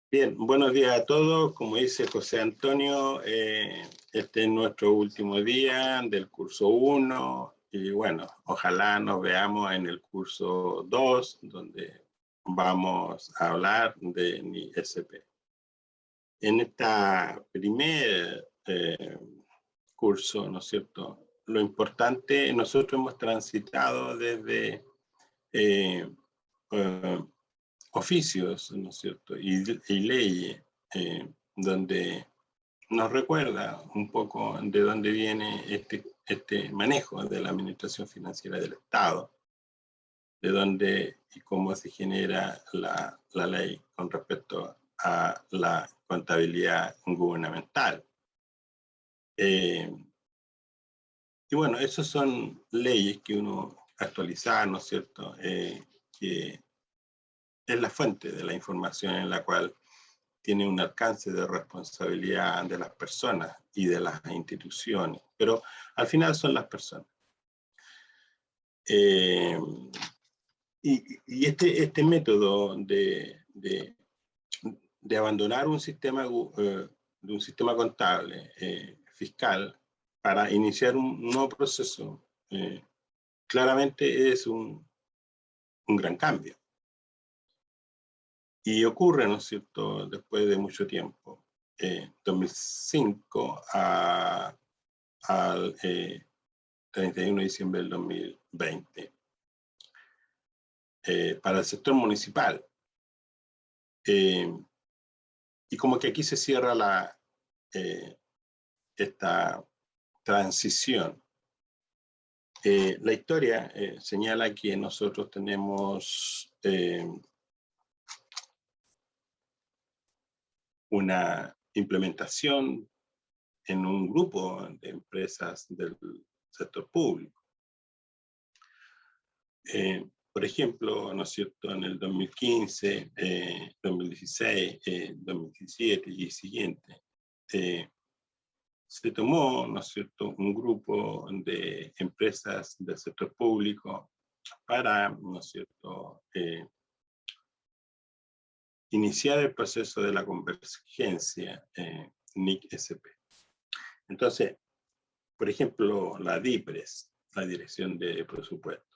Bien, buenos días a todos. Como dice José Antonio, este es nuestro último día del curso 1 y bueno, ojalá nos veamos en el curso 2, donde vamos a hablar de NISP. En esta primer curso, ¿no es cierto? Lo importante, nosotros hemos transitado desde oficios, ¿no es cierto? Y leyes, donde nos recuerda un poco de dónde viene este manejo de la administración financiera del Estado, de dónde y cómo se genera la ley con respecto a la contabilidad gubernamental. Y bueno, esas son leyes que uno actualiza, ¿no es cierto? Que es la fuente de la información en la cual tiene un alcance de responsabilidad de las personas y de las instituciones, pero al final son las personas. Y este método de abandonar un sistema, de un sistema contable, fiscal, para iniciar un nuevo proceso, claramente es un gran cambio. Y ocurre, ¿no es cierto?, después de mucho tiempo, 2005 al 31 de diciembre del 2020, para el sector municipal. Y como que aquí se cierra esta transición. La historia señala que nosotros tenemos una implementación en un grupo de empresas del sector público. Por ejemplo, ¿no es cierto?, en el 2015, 2016, 2017 y siguiente, se tomó, ¿no es cierto?, un grupo de empresas del sector público para, ¿no es cierto?, iniciar el proceso de la convergencia NIC-SP. Entonces, por ejemplo, la DIPRES, la Dirección de Presupuesto.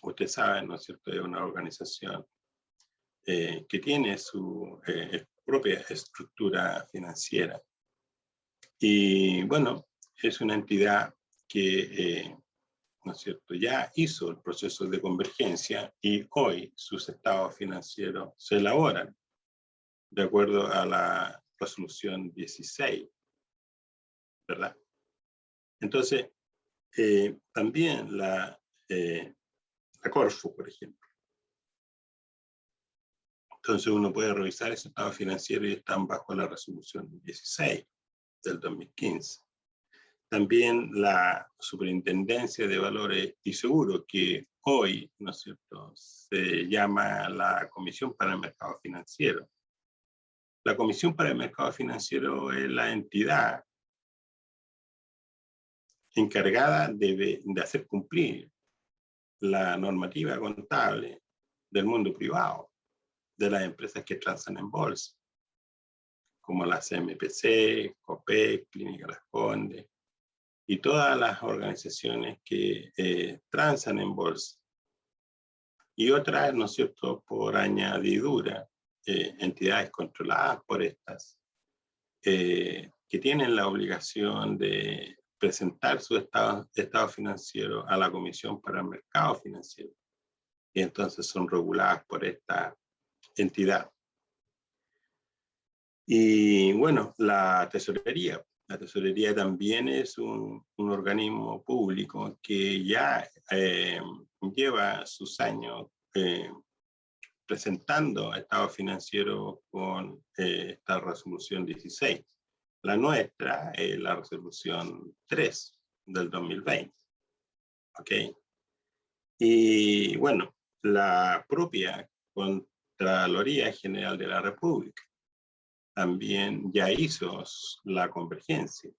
Ustedes saben, ¿no es cierto?, es una organización que tiene su propia estructura financiera. Y bueno, es una entidad que, ¿no es cierto?, ya hizo el proceso de convergencia y hoy sus estados financieros se elaboran de acuerdo a la resolución 16, ¿verdad? Entonces, también la Corfo, por ejemplo. Entonces uno puede revisar ese estado financiero y están bajo la resolución 16 del 2015. También la Superintendencia de Valores y Seguros, que hoy, ¿no es cierto?, se llama la Comisión para el Mercado Financiero. La Comisión para el Mercado Financiero es la entidad encargada de hacer cumplir la normativa contable del mundo privado, de las empresas que transan en bolsa, como la CMPC, COPEC, Clínica Las Condes, y todas las organizaciones que transan en bolsa. Y otras, ¿no es cierto?, por añadidura, entidades controladas por estas, que tienen la obligación de presentar su estado financiero a la Comisión para el Mercado Financiero. Y entonces son reguladas por esta entidad. Y bueno, la tesorería. La tesorería también es un organismo público que ya lleva sus años presentando estado financiero con esta resolución 16. La nuestra es la resolución 3 del 2020. ¿Ok? Y bueno, la propia Contraloría General de la República también ya hizo la convergencia.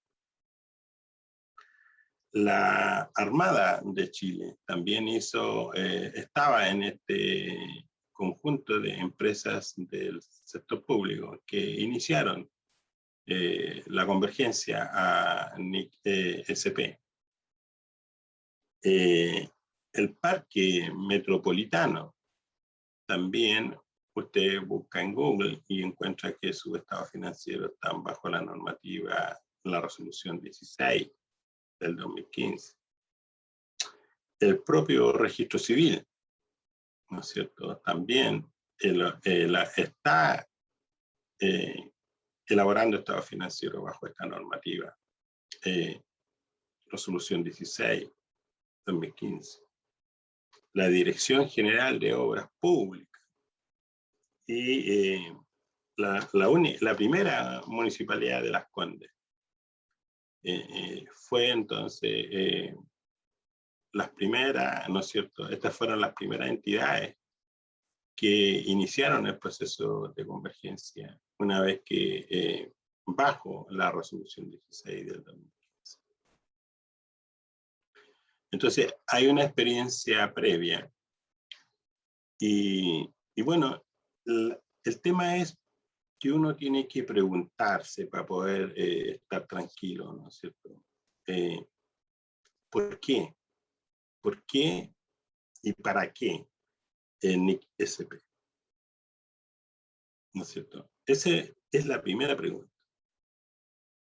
La Armada de Chile también estaba en este conjunto de empresas del sector público que iniciaron la convergencia a NIC SP. El parque metropolitano también, usted busca en Google y encuentra que sus estados financieros están bajo la normativa, la resolución 16 del 2015. El propio registro civil, ¿no es cierto? También está elaborando estados financieros bajo esta normativa, resolución 16 2015. La Dirección General de Obras Públicas y la primera municipalidad de Las Condes. Fue entonces las primeras, ¿no es cierto? Estas fueron las primeras entidades que iniciaron el proceso de convergencia una vez que bajo la resolución 16 del 2015. Entonces, hay una experiencia previa y bueno, el tema es que uno tiene que preguntarse para poder estar tranquilo, ¿no es cierto? ¿Por qué? ¿Por qué y para qué el NIC SP? ¿No es cierto? Esa es la primera pregunta.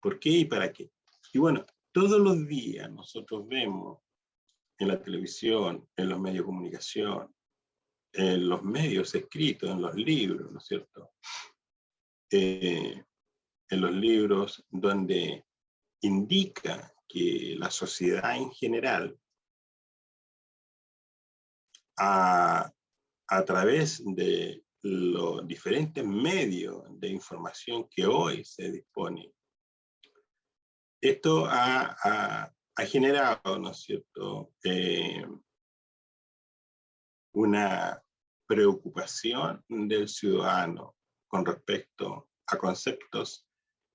¿Por qué y para qué? Y bueno, todos los días nosotros vemos en la televisión, en los medios de comunicación, en los medios escritos, en los libros, ¿no es cierto? En los libros donde indica que la sociedad en general, a través de los diferentes medios de información que hoy se dispone, esto ha generado, ¿no es cierto?, una preocupación del ciudadano con respecto a conceptos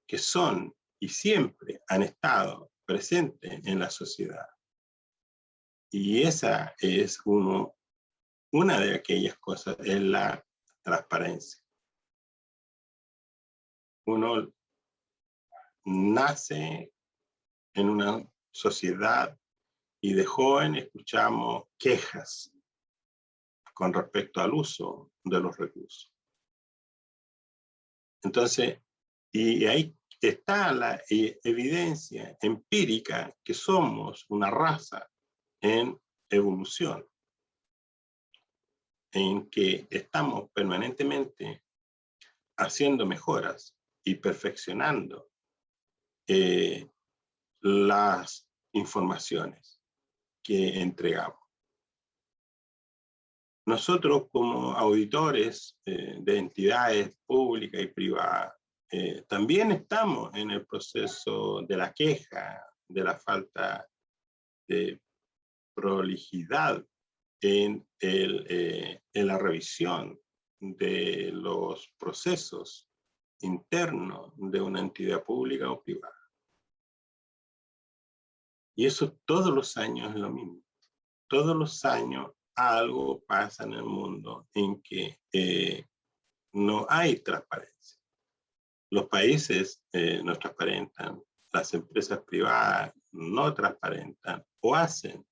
que son y siempre han estado presentes en la sociedad. Y esa es una de aquellas cosas, es la transparencia. Uno nace en una sociedad y de joven escuchamos quejas con respecto al uso de los recursos. Entonces, y ahí está la evidencia empírica que somos una raza en evolución, en que estamos permanentemente haciendo mejoras y perfeccionando las informaciones que entregamos. Nosotros como auditores de entidades públicas y privadas, también estamos en el proceso de la queja, de la falta de prolijidad en la revisión de los procesos internos de una entidad pública o privada. Y eso todos los años es lo mismo. Todos los años algo pasa en el mundo en que no hay transparencia. Los países no transparentan, las empresas privadas no transparentan o hacen,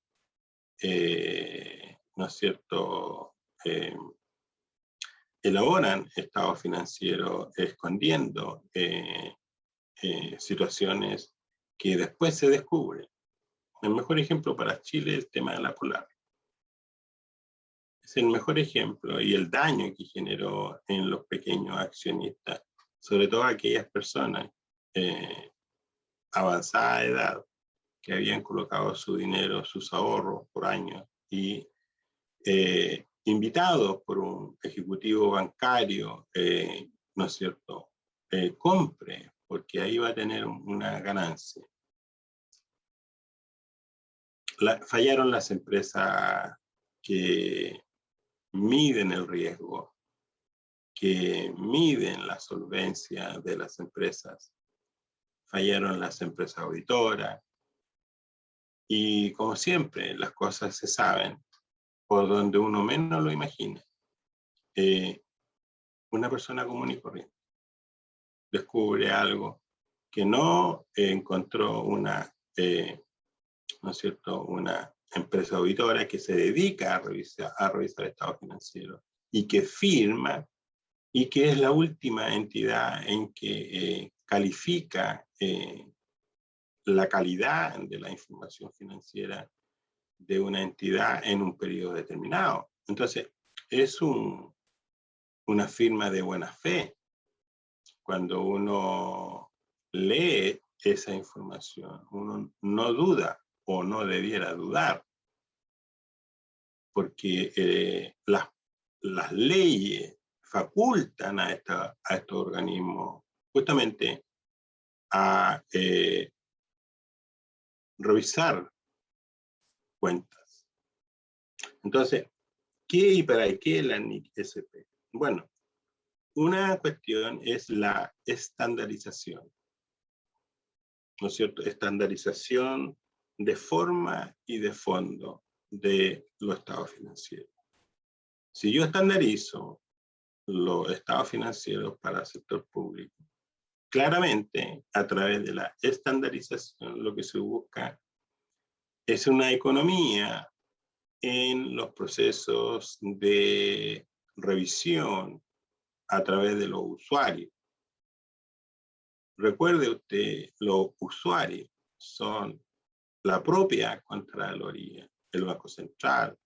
¿no es cierto?, elaboran estados financieros escondiendo situaciones que después se descubren. El mejor ejemplo para Chile es el tema de la Polar. Es el mejor ejemplo y el daño que generó en los pequeños accionistas, sobre todo aquellas personas avanzada de edad que habían colocado su dinero, sus ahorros por años y invitados por un ejecutivo bancario, ¿no es cierto?, compre, porque ahí va a tener una ganancia. Fallaron las empresas que miden el riesgo, que miden la solvencia de las empresas. Fallaron las empresas auditoras. Y como siempre, las cosas se saben por donde uno menos lo imagina. una persona común y corriente descubre algo que no encontró una, ¿no es cierto?, una empresa auditora que se dedica a revisar estados financieros y que firma y que es la última entidad en que califica la calidad de la información financiera de una entidad en un periodo determinado. Entonces, es una firma de buena fe. Cuando uno lee esa información, uno no duda o no debiera dudar, porque las leyes facultan a estos organismos justamente a revisar cuentas. Entonces, ¿qué y para qué la NIC-SP? Bueno, una cuestión es la estandarización, ¿no es cierto? Estandarización de forma y de fondo de los estados financieros. Si yo estandarizo los estados financieros para el sector público, claramente, a través de la estandarización, lo que se busca es una economía en los procesos de revisión a través de los usuarios. Recuerde usted, los usuarios son la propia Contraloría, el Banco Central,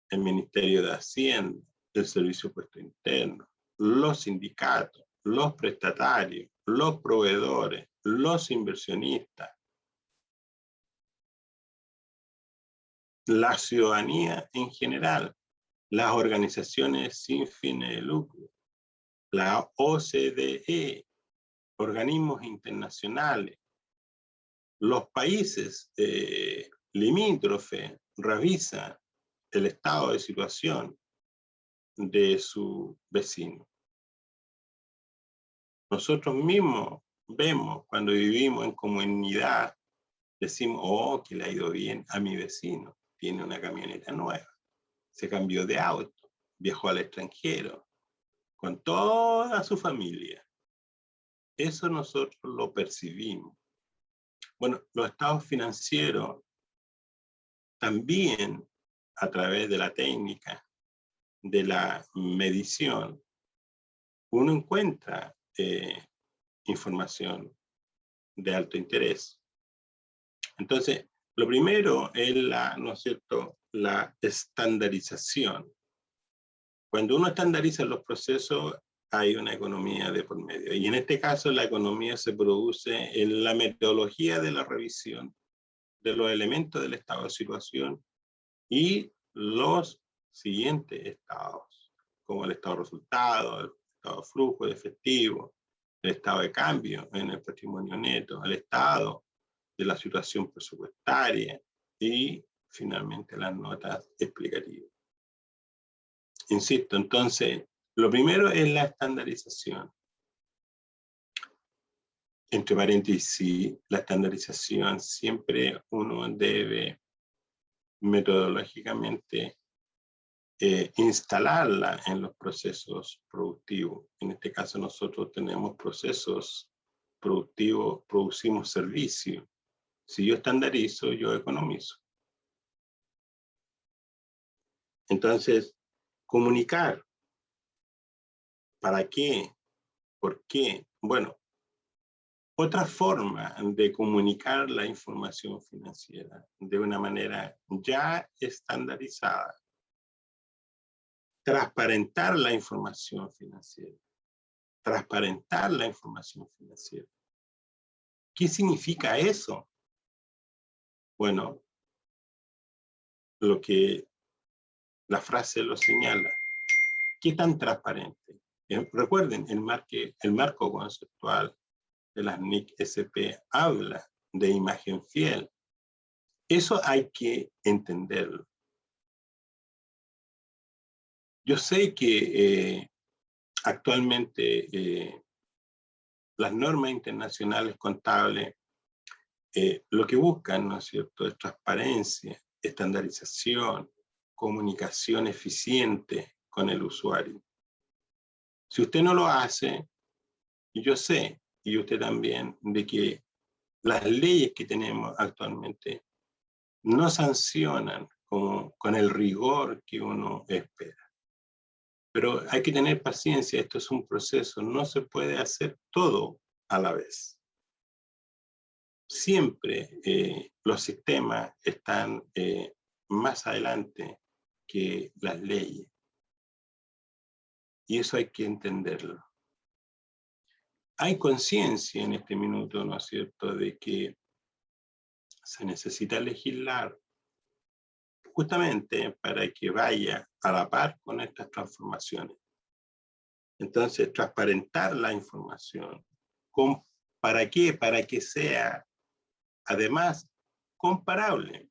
el Ministerio de Hacienda, el Servicio de Impuesto Interno, los sindicatos, los prestatarios, los proveedores, los inversionistas, la ciudadanía en general, las organizaciones sin fines de lucro, la OCDE, organismos internacionales, los países limítrofes revisan el estado de situación de su vecino. Nosotros mismos vemos cuando vivimos en comunidad, decimos, oh, que le ha ido bien a mi vecino, tiene una camioneta nueva, se cambió de auto, viajó al extranjero, con toda su familia. Eso nosotros lo percibimos. Bueno, los estados financieros también, a través de la técnica de la medición, uno encuentra información de alto interés. Entonces, lo primero es ¿no es cierto?, la estandarización. Cuando uno estandariza los procesos, hay una economía de por medio. Y en este caso, la economía se produce en la metodología de la revisión de los elementos del estado de situación y los siguientes estados, como el estado de resultado, el estado de flujo de efectivo, el estado de cambio en el patrimonio neto, el estado de la situación presupuestaria y finalmente las notas explicativas. Insisto, entonces, lo primero es la estandarización. Entre paréntesis, la estandarización siempre uno debe metodológicamente instalarla en los procesos productivos. En este caso nosotros tenemos procesos productivos, producimos servicios. Si yo estandarizo, yo economizo. Entonces, comunicar. ¿Para qué? ¿Por qué? Bueno, otra forma de comunicar la información financiera de una manera ya estandarizada. Transparentar la información financiera. Transparentar la información financiera. ¿Qué significa eso? Bueno, lo que la frase lo señala. ¿Qué tan transparente? Recuerden, el marco conceptual de las NIC-SP habla de imagen fiel. Eso hay que entenderlo. Yo sé que actualmente las normas internacionales contables lo que buscan, ¿no es cierto?, es transparencia, estandarización, comunicación eficiente con el usuario. Si usted no lo hace, y yo sé, y usted también, de que las leyes que tenemos actualmente no sancionan con el rigor que uno espera. Pero hay que tener paciencia, esto es un proceso, no se puede hacer todo a la vez. Siempre los sistemas están más adelante que las leyes. Y eso hay que entenderlo. Hay conciencia en este minuto, ¿no es cierto?, de que se necesita legislar justamente para que vaya a la par con estas transformaciones. Entonces, transparentar la información. ¿Para qué? Para que sea, además, comparable.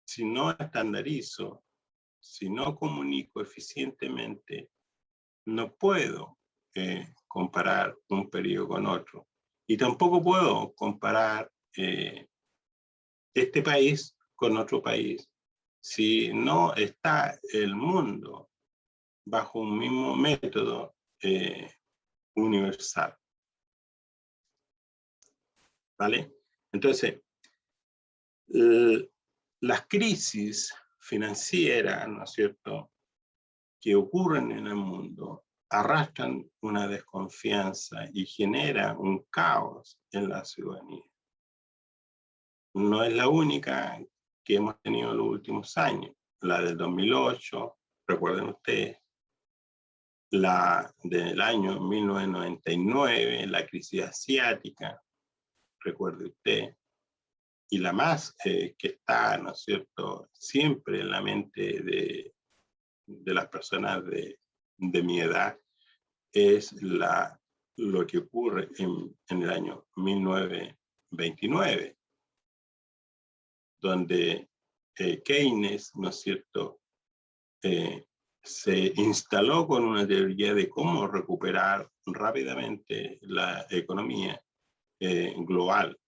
Si no estandarizo, si no comunico eficientemente, no puedo comparar un periodo con otro. Y tampoco puedo comparar este país con otro país si no está el mundo bajo un mismo método universal. ¿Vale? Entonces, las crisis financieras, ¿no es cierto?, que ocurren en el mundo arrastran una desconfianza y generan un caos en la ciudadanía. No es la única que hemos tenido en los últimos años. La del 2008, recuerden ustedes, la del año 1999, la crisis asiática, recuerde usted, y la más que está, ¿no es cierto?, siempre en la mente de las personas de mi edad, es lo que ocurre en el año 1929, donde Keynes, ¿no es cierto?, se instaló con una teoría de cómo recuperar rápidamente la economía global.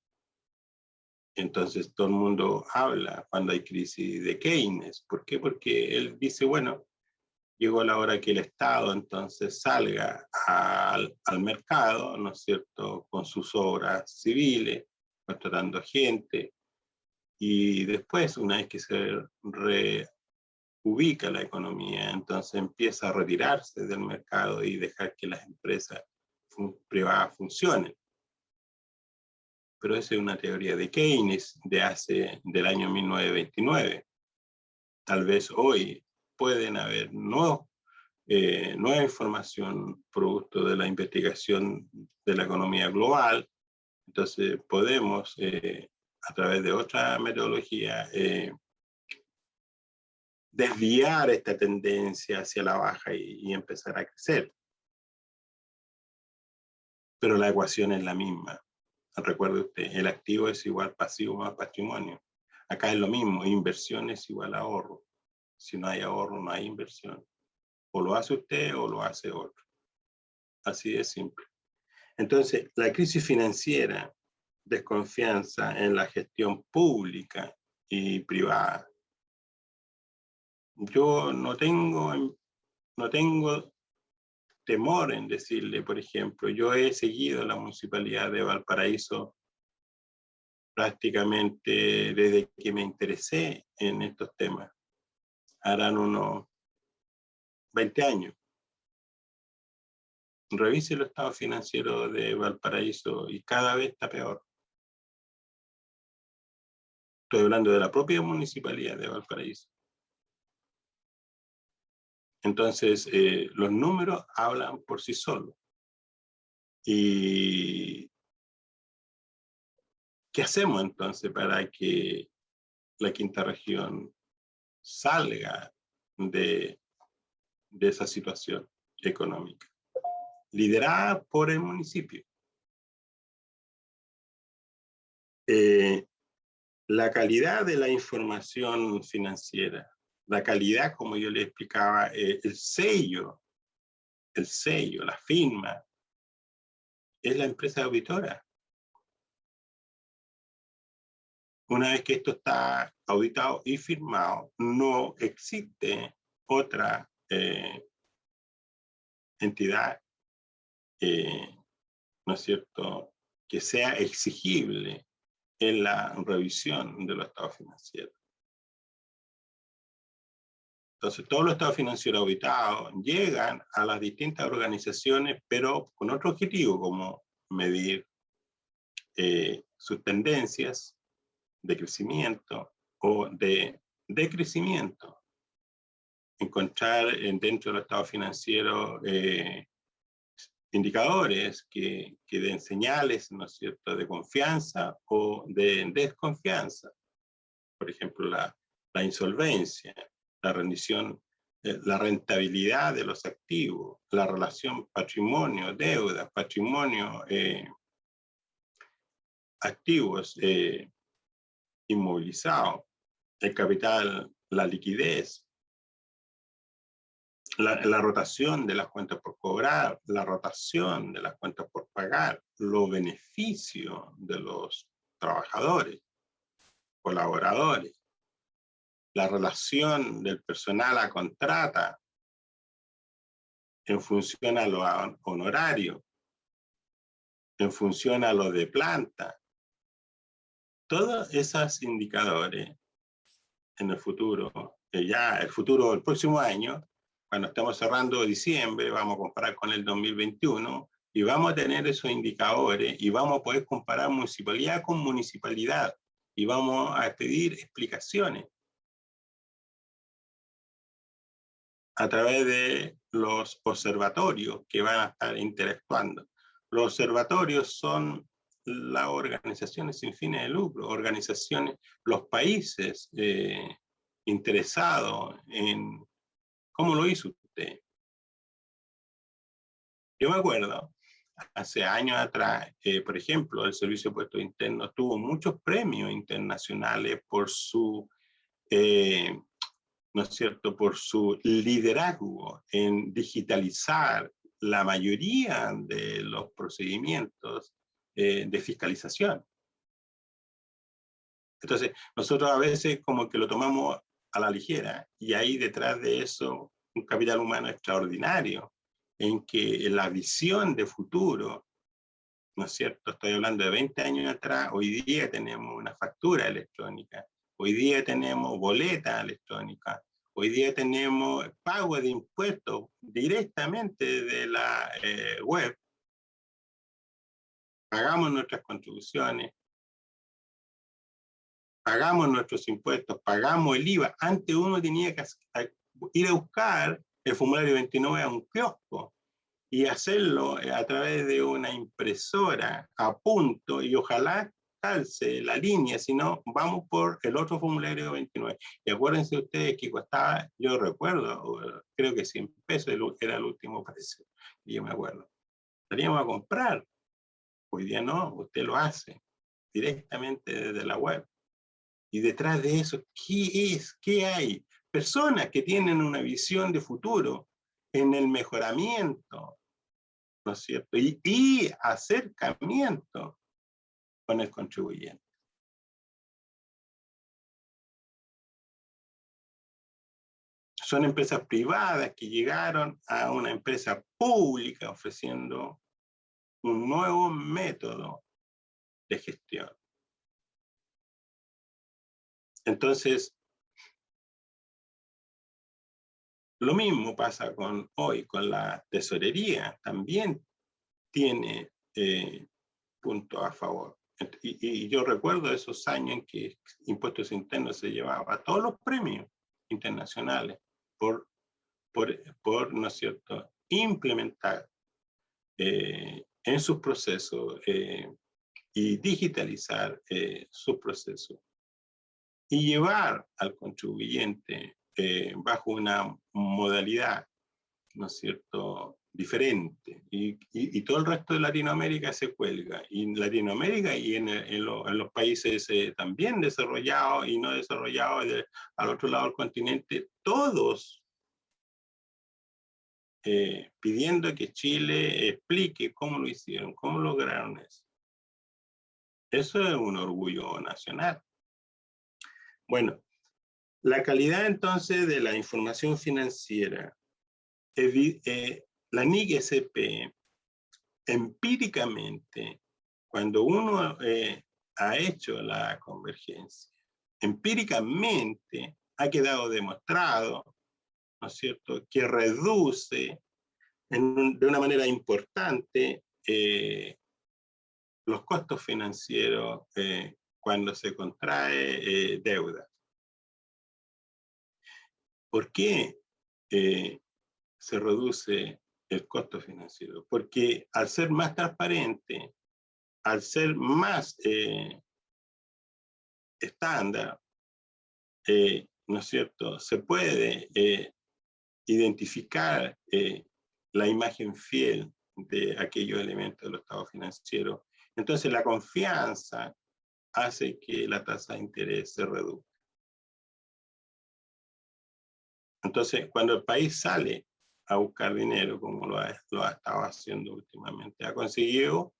Entonces todo el mundo habla cuando hay crisis de Keynes. ¿Por qué? Porque él dice, bueno, llegó la hora que el Estado entonces salga al mercado, ¿no es cierto?, con sus obras civiles, contratando gente, y después, una vez que se ubica la economía, entonces empieza a retirarse del mercado y dejar que las empresas privadas funcionen. Pero esa es una teoría de Keynes del año 1929. Tal vez hoy pueden haber nueva información producto de la investigación de la economía global. Entonces podemos, a través de otra metodología, desviar esta tendencia hacia la baja y empezar a crecer. Pero la ecuación es la misma. Recuerde usted, el activo es igual pasivo más patrimonio. Acá es lo mismo, inversión es igual a ahorro. Si no hay ahorro, no hay inversión. O lo hace usted o lo hace otro. Así de simple. Entonces, la crisis financiera, desconfianza en la gestión pública y privada. Yo no tengo temor en decirle, por ejemplo, yo he seguido la municipalidad de Valparaíso prácticamente desde que me interesé en estos temas. Harán unos 20 años. Revise el estado financiero de Valparaíso y cada vez está peor. Estoy hablando de la propia municipalidad de Valparaíso. Entonces, los números hablan por sí solos. ¿Y qué hacemos entonces para que la quinta región salga de esa situación económica? Liderada por el municipio. La calidad de la información financiera, la calidad, como yo le explicaba, el sello, la firma, es la empresa auditora. Una vez que esto está auditado y firmado, no existe otra entidad, ¿no es cierto?, que sea exigible en la revisión de los estados financieros. Entonces, todos los estados financieros auditados llegan a las distintas organizaciones, pero con otro objetivo, como medir sus tendencias de crecimiento o de decrecimiento. Encontrar dentro del estado financiero indicadores que den señales, ¿no es cierto?, de confianza o de desconfianza. Por ejemplo, la insolvencia, la rendición, la rentabilidad de los activos, la relación patrimonio-deuda, patrimonio, activos inmovilizados, el capital, la liquidez, la rotación de las cuentas por cobrar, la rotación de las cuentas por pagar, los beneficios de los trabajadores, colaboradores, la relación del personal a contrata en función a lo honorario, en función a lo de planta. Todos esos indicadores en el futuro, ya el futuro, el próximo año, cuando estemos cerrando diciembre, vamos a comparar con el 2021 y vamos a tener esos indicadores y vamos a poder comparar municipalidad con municipalidad y vamos a pedir explicaciones a través de los observatorios que van a estar interactuando. Los observatorios son las organizaciones sin fines de lucro, organizaciones, los países interesados en cómo lo hizo usted. Yo me acuerdo, hace años atrás, por ejemplo, el Servicio de Impuestos Internos tuvo muchos premios internacionales por su, ¿no es cierto?, por su liderazgo en digitalizar la mayoría de los procedimientos de fiscalización. Entonces, nosotros a veces como que lo tomamos a la ligera y hay detrás de eso un capital humano extraordinario en que la visión de futuro, ¿no es cierto? Estoy hablando de 20 años atrás, hoy día tenemos una factura electrónica, hoy día tenemos boleta electrónica, hoy día tenemos pago de impuestos directamente de la web, pagamos nuestras contribuciones, pagamos nuestros impuestos, pagamos el IVA. Antes uno tenía que ir a buscar el formulario 29 a un kiosco y hacerlo a través de una impresora a punto y ojalá calce la línea, si no, vamos por el otro formulario 29. Y acuérdense ustedes que costaba, yo recuerdo, creo que 100 pesos era el último precio, y yo me acuerdo. Teníamos a comprar, hoy día no, usted lo hace directamente desde la web. Y detrás de eso, ¿qué es? ¿Qué hay? Personas que tienen una visión de futuro en el mejoramiento, ¿no es cierto? Y acercamiento con el contribuyente. Son empresas privadas que llegaron a una empresa pública ofreciendo un nuevo método de gestión. Entonces, lo mismo pasa hoy con la tesorería, también tiene puntos a favor. Y yo recuerdo esos años en que Impuestos Internos se llevaba todos los premios internacionales por ¿no es cierto?, implementar en sus procesos y digitalizar sus procesos y llevar al contribuyente bajo una modalidad, ¿no es cierto?, diferente. Y todo el resto de Latinoamérica se cuelga. Y en Latinoamérica y en los países también desarrollados y no desarrollados, al otro lado del continente, todos pidiendo que Chile explique cómo lo hicieron, cómo lograron eso. Eso es un orgullo nacional. Bueno, la calidad entonces de la información financiera la NIC-SP, empíricamente, cuando uno ha hecho la convergencia, empíricamente ha quedado demostrado, ¿no es cierto?, que reduce de una manera importante los costos financieros cuando se contrae deuda. ¿Por qué se reduce el costo financiero? Porque al ser más transparente, al ser más estándar, ¿no es cierto?, se puede identificar la imagen fiel de aquellos elementos del estado financiero. Entonces la confianza hace que la tasa de interés se reduzca. Entonces, cuando el país sale a buscar dinero, como lo ha estado haciendo últimamente, ha conseguido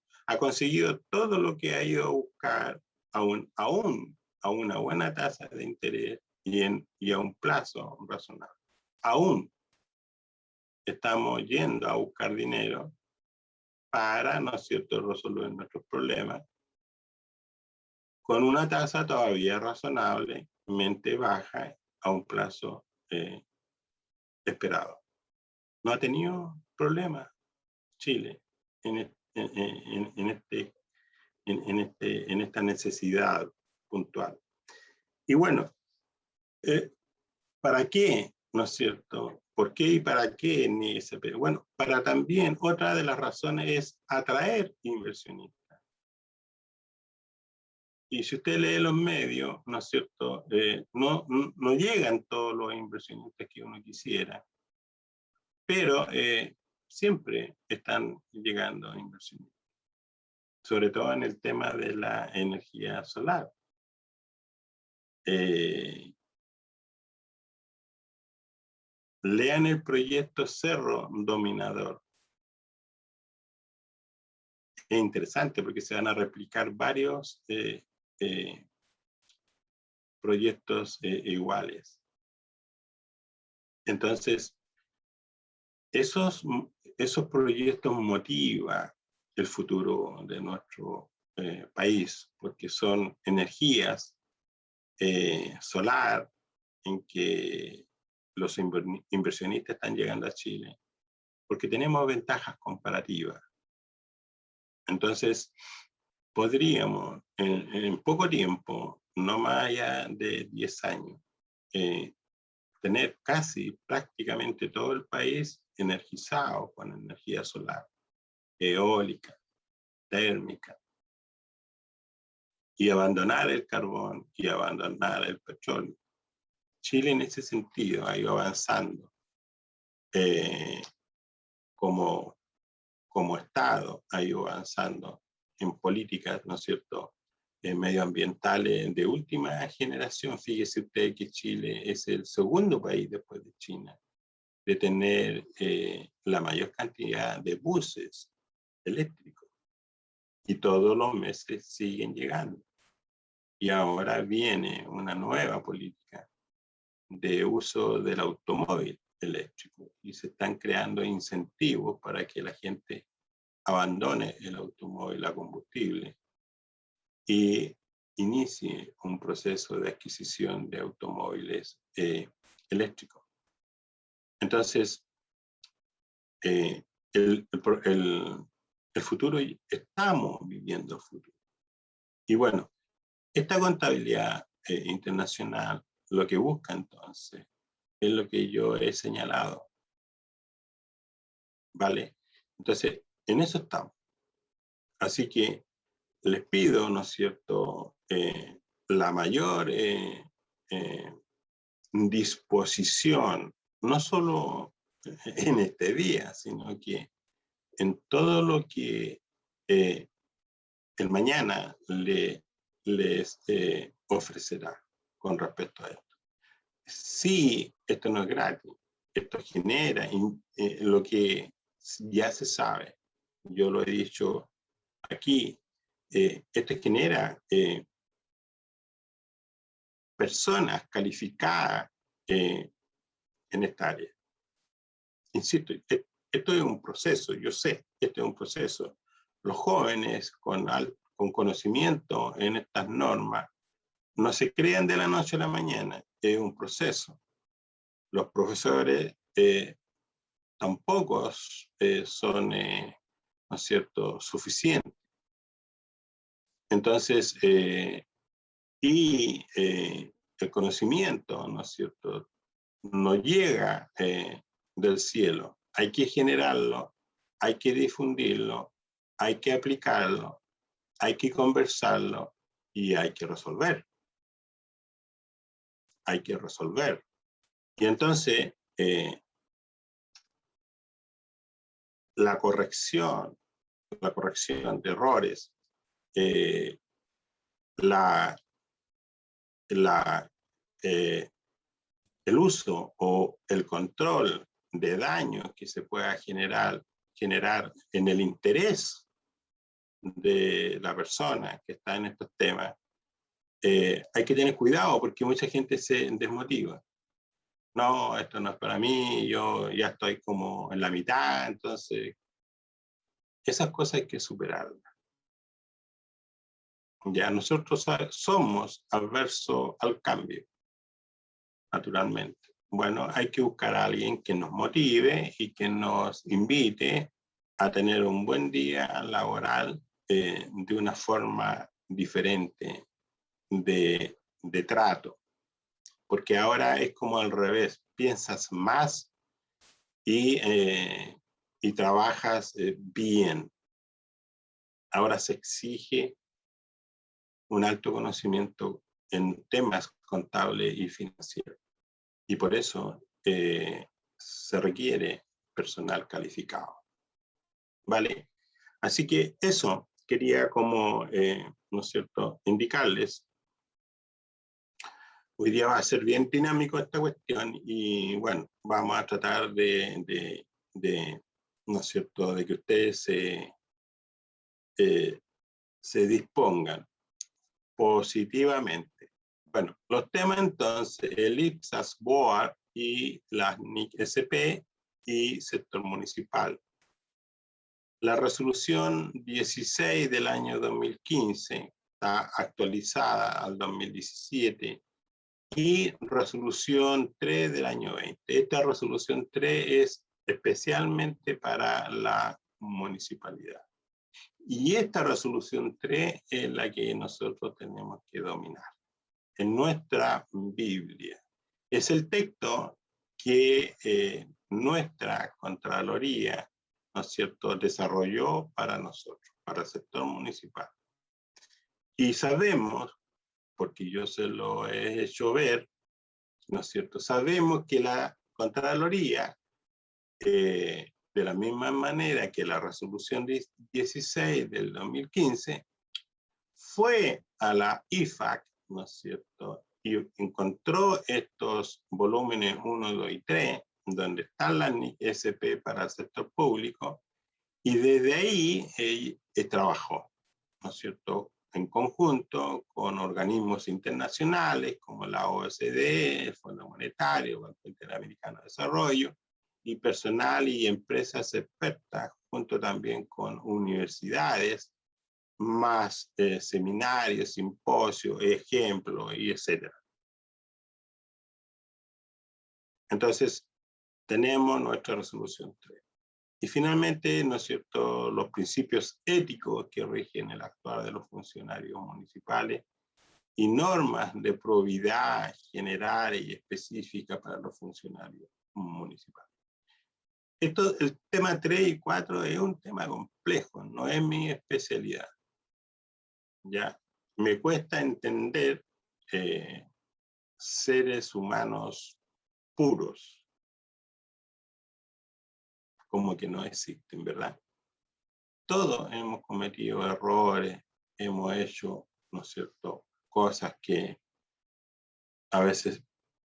todo lo que ha ido a buscar aún a una buena tasa de interés y a un plazo razonable. Aún estamos yendo a buscar dinero para, ¿no es cierto?, resolver nuestros problemas con una tasa todavía razonablemente baja a un plazo esperado. No ha tenido problemas Chile en esta necesidad puntual. Y bueno, ¿para qué? ¿No es cierto? ¿Por qué y para qué NISP? Bueno, para también, otra de las razones es atraer inversionistas. Y si usted lee los medios, ¿no es cierto? No llegan todos los inversionistas que uno quisiera, pero siempre están llegando inversionistas, sobre todo en el tema de la energía solar. Lean el proyecto Cerro Dominador. Es interesante porque se van a replicar varios proyectos iguales. Entonces, esos proyectos motivan el futuro de nuestro país, porque son energías solar en que los inversionistas están llegando a Chile, porque tenemos ventajas comparativas. Entonces, podríamos en poco tiempo, no más allá de 10 años, tener casi prácticamente todo el país energizado con energía solar, eólica, térmica, y abandonar el carbón y abandonar el petróleo. Chile en ese sentido ha ido avanzando como Estado, ha ido avanzando en políticas, ¿no es cierto?, medioambientales de última generación. Fíjese usted que Chile es el segundo país después de China de tener la mayor cantidad de buses eléctricos, y todos los meses siguen llegando. Y ahora viene una nueva política de uso del automóvil eléctrico y se están creando incentivos para que la gente abandone el automóvil a combustible y inicie un proceso de adquisición de automóviles eléctricos. Entonces, el futuro, estamos viviendo el futuro. Y bueno, esta contabilidad internacional lo que busca entonces es lo que yo he señalado. ¿Vale? Entonces, en eso estamos. Así que les pido, ¿no es cierto?, la mayor disposición, no solo en este día, sino que en todo lo que el mañana les ofrecerá con respecto a esto. Sí, esto no es gratis, esto genera lo que ya se sabe. Yo lo he dicho aquí, esto genera personas calificadas en esta área. Insisto, Esto es un proceso, yo sé, esto es un proceso. Los jóvenes con conocimiento en estas normas no se crean de la noche a la mañana, es un proceso. Los profesores tampoco son, ¿no es cierto?, suficientes. Entonces, el conocimiento, ¿no es cierto?, no llega del cielo. Hay que generarlo, hay que difundirlo, hay que aplicarlo, hay que conversarlo y hay que resolver. Hay que resolver. Y entonces, la corrección de errores, la, la, eh, el uso o el control de daño que se pueda generar en el interés de la persona que está en estos temas, hay que tener cuidado porque mucha gente se desmotiva. No, esto no es para mí, yo ya estoy como en la mitad, entonces esas cosas hay que superarlas. Ya nosotros somos adversos al cambio, naturalmente. Bueno, hay que buscar a alguien que nos motive y que nos invite a tener un buen día laboral de una forma diferente de trato. Porque ahora es como al revés, piensas más y trabajas bien. Ahora se exige un alto conocimiento en temas contables y financieros. Y por eso se requiere personal calificado. ¿Vale? Así que eso quería como, ¿no es cierto?, indicarles. Hoy día va a ser bien dinámico esta cuestión y bueno, vamos a tratar de ¿no es cierto?, de que ustedes se dispongan positivamente. Bueno, los temas entonces, el IPSAS Board y las NIC SP y sector municipal. La resolución 16 del año 2015 está actualizada al 2017 y resolución 3 del año 20. Esta resolución 3 es especialmente para la municipalidad. Y esta resolución 3 es la que nosotros tenemos que dominar en nuestra Biblia. Es el texto que nuestra Contraloría, ¿no es cierto?, desarrolló para nosotros, para el sector municipal. Y sabemos, porque yo se lo he hecho ver, ¿no es cierto?, sabemos que la Contraloría, de la misma manera que la resolución 16 del 2015, fue a la IFAC, ¿no es cierto?, y encontró estos volúmenes 1, 2 y 3, donde están las SP para el sector público, y desde ahí trabajó, ¿no es cierto?, en conjunto con organismos internacionales como la OSDE, el Fondo Monetario, el Banco Interamericano de Desarrollo, y personal y empresas expertas, junto también con universidades, más seminarios, simposios, ejemplos, y etcétera. Entonces, tenemos nuestra resolución 3. Y finalmente, ¿no es cierto?, los principios éticos que rigen el actuar de los funcionarios municipales y normas de probidad general y específica para los funcionarios municipales. Esto, el tema 3 y 4 es un tema complejo, no es mi especialidad. Ya me cuesta entender seres humanos puros, como que no existen, ¿verdad? Todos hemos cometido errores, hemos hecho, ¿no es cierto?, cosas que a veces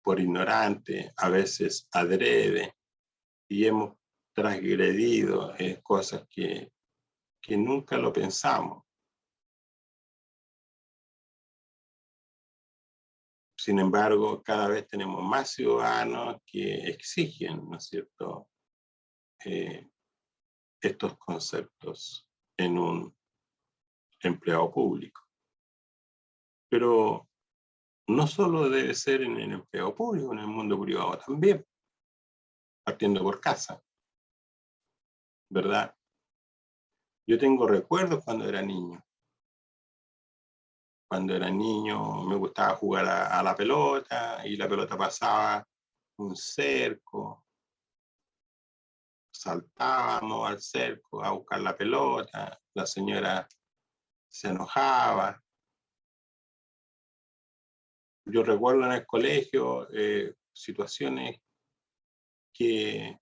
por ignorante, a veces adrede, y hemos transgredido cosas que nunca lo pensamos. Sin embargo, cada vez tenemos más ciudadanos que exigen, ¿no es cierto?, estos conceptos en un empleado público. Pero no solo debe ser en el empleado público, en el mundo privado también, partiendo por casa, ¿verdad? Yo tengo recuerdos cuando era niño. Cuando era niño me gustaba jugar a la pelota y la pelota pasaba un cerco, saltábamos al cerco a buscar la pelota, la señora se enojaba. Yo recuerdo en el colegio situaciones que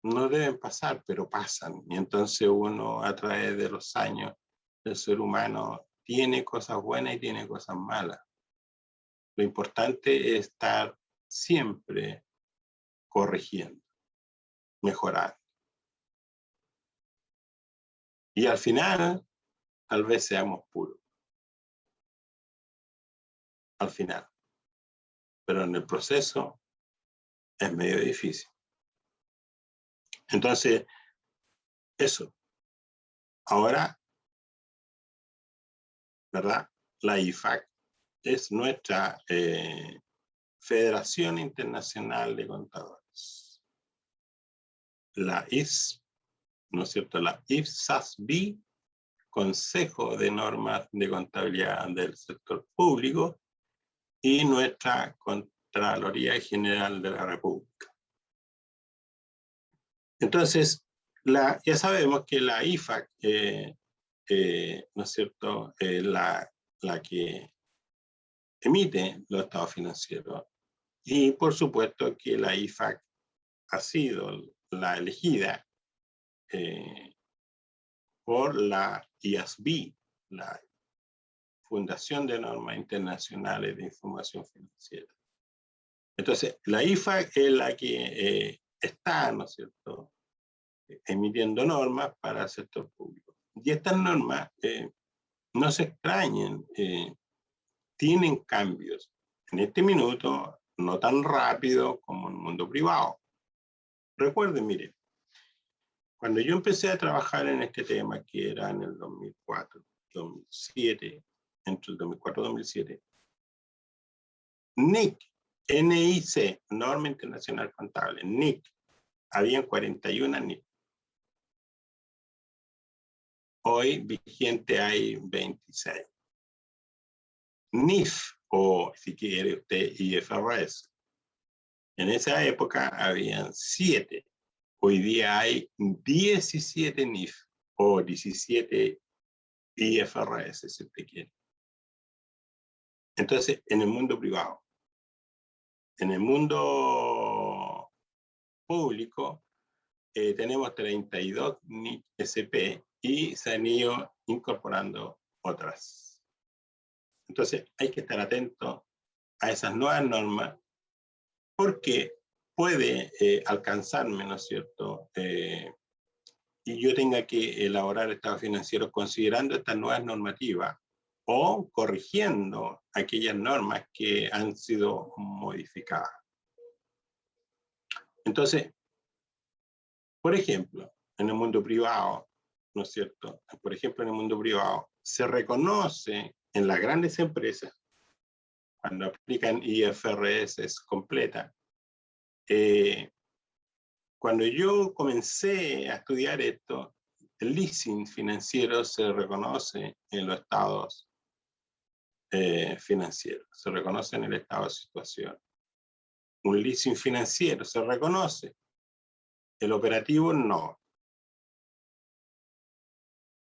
no deben pasar, pero pasan. Y entonces uno, a través de los años, el ser humano tiene cosas buenas y tiene cosas malas. Lo importante es estar siempre corrigiendo, mejorando. Y al final, tal vez seamos puros. Al final. Pero en el proceso es medio difícil. Entonces, eso. Ahora, ¿verdad? La IFAC es nuestra Federación Internacional de Contadores. La IS, ¿no es cierto? La IFSASB, Consejo de Normas de Contabilidad del Sector Público, y nuestra Contraloría General de la República. Entonces, ya sabemos que la IFAC, ¿no es cierto?, la que emite los estados financieros. Y por supuesto que la IFAC ha sido la elegida por la IASB, la Fundación de Normas Internacionales de Información Financiera. Entonces, la IFAC es la que está, ¿no es cierto?, emitiendo normas para el sector público. Y estas normas, no se extrañen, tienen cambios. En este minuto, no tan rápido como en el mundo privado. Recuerden, miren, cuando yo empecé a trabajar en este tema, que era en el 2004, 2007, entre el 2004 y 2007, NIC, Norma Internacional Contable, NIC, habían 41 NIC. Hoy vigente hay 26. NIF, o si quiere usted, IFRS. En esa época habían 7. Hoy día hay 17 NIF o 17 IFRS, si usted quiere. Entonces, en el mundo privado. En el mundo público tenemos 32 NIC SP y se han ido incorporando otras. Entonces, hay que estar atento a esas nuevas normas porque puede alcanzarme, ¿no es cierto?, y yo tenga que elaborar estados financieros considerando estas nuevas normativas o corrigiendo aquellas normas que han sido modificadas. Entonces, por ejemplo, en el mundo privado, ¿no es cierto? Por ejemplo, en el mundo privado se reconoce en las grandes empresas, cuando aplican IFRS completa, cuando yo comencé a estudiar esto, el leasing financiero se reconoce en los estados financieros, se reconoce en el estado de situación. Un leasing financiero se reconoce, el operativo no.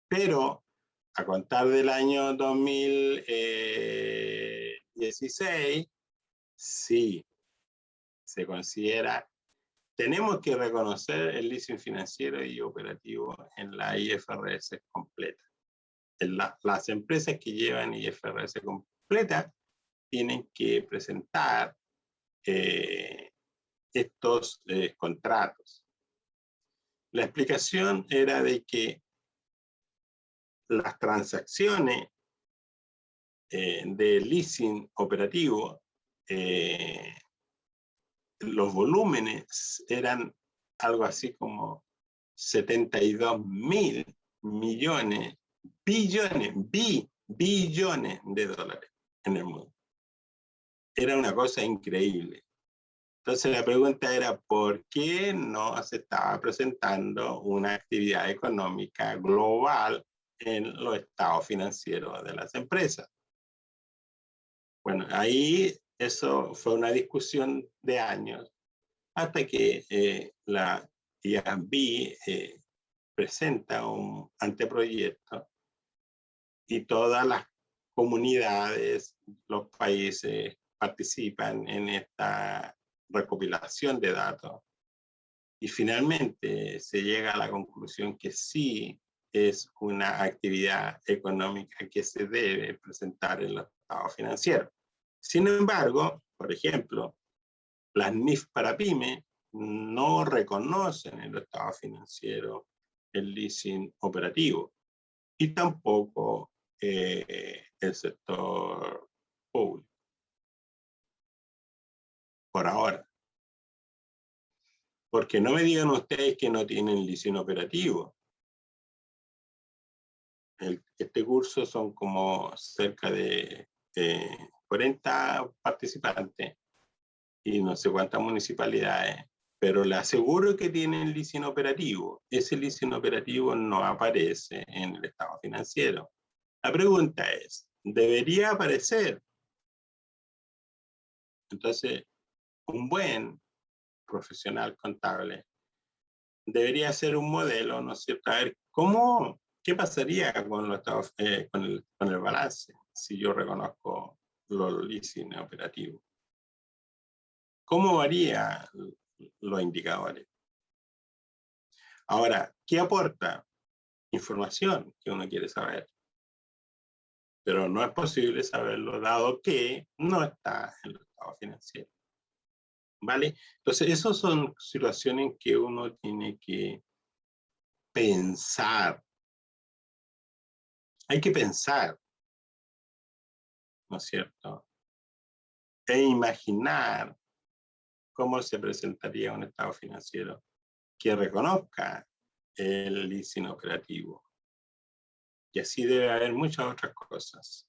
Pero a contar del año 2016, sí, se considera. Tenemos que reconocer el leasing financiero y operativo en la IFRS completa. Las empresas que llevan IFRS completa tienen que presentar estos contratos. La explicación era de que las transacciones de leasing operativo, los volúmenes eran algo así como 72.000 millones, billones de dólares en el mundo. Era una cosa increíble. Entonces la pregunta era, ¿por qué no se estaba presentando una actividad económica global en los estados financieros de las empresas? Bueno, ahí eso fue una discusión de años, hasta que la IASB presenta un anteproyecto y todas las comunidades, los países participan en esta recopilación de datos. Y finalmente se llega a la conclusión que sí es una actividad económica que se debe presentar en los estados financieros. Sin embargo, por ejemplo, las NIF para pyme no reconocen en el estado financiero el leasing operativo y tampoco el sector público. Por ahora. Porque no me digan ustedes que no tienen leasing operativo. Este curso son como cerca de 40 participantes y no sé cuántas municipalidades, pero le aseguro que tienen leasing operativo. Ese leasing operativo no aparece en el estado financiero. La pregunta es, ¿debería aparecer? Entonces, un buen profesional contable debería ser un modelo, ¿no es cierto? A ver, ¿qué pasaría con el balance si yo reconozco los leasing operativos? ¿Cómo varía los indicadores? Ahora, ¿qué aporta? Información que uno quiere saber. Pero no es posible saberlo dado que no está en el estado financiero. ¿Vale? Entonces, esas son situaciones en que uno tiene que pensar. Hay que pensar, ¿no es cierto? E imaginar cómo se presentaría un estado financiero que reconozca el leasing operativo. Y así debe haber muchas otras cosas.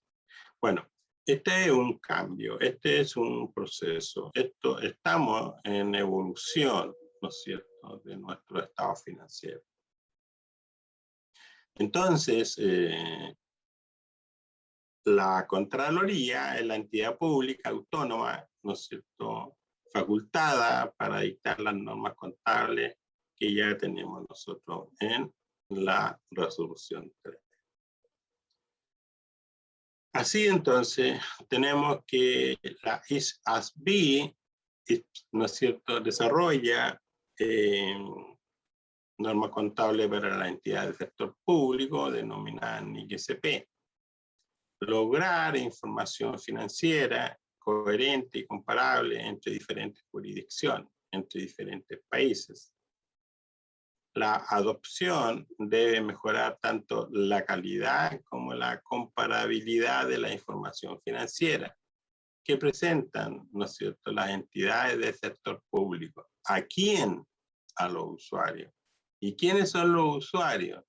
Bueno, este es un cambio, este es un proceso. Estamos en evolución, ¿no es cierto?, de nuestro estado financiero. Entonces, la Contraloría es la entidad pública autónoma, ¿no es cierto?, facultada para dictar las normas contables que ya tenemos nosotros en la resolución 3. Así entonces, tenemos que la IASB, ¿no es cierto?, desarrolla normas contables para la entidad del sector público, denominada NIC-SP. Lograr información financiera coherente y comparable entre diferentes jurisdicciones, entre diferentes países. La adopción debe mejorar tanto la calidad como la comparabilidad de la información financiera que presentan, ¿no es cierto?, las entidades del sector público. ¿A quién? A los usuarios. ¿Y quiénes son los usuarios?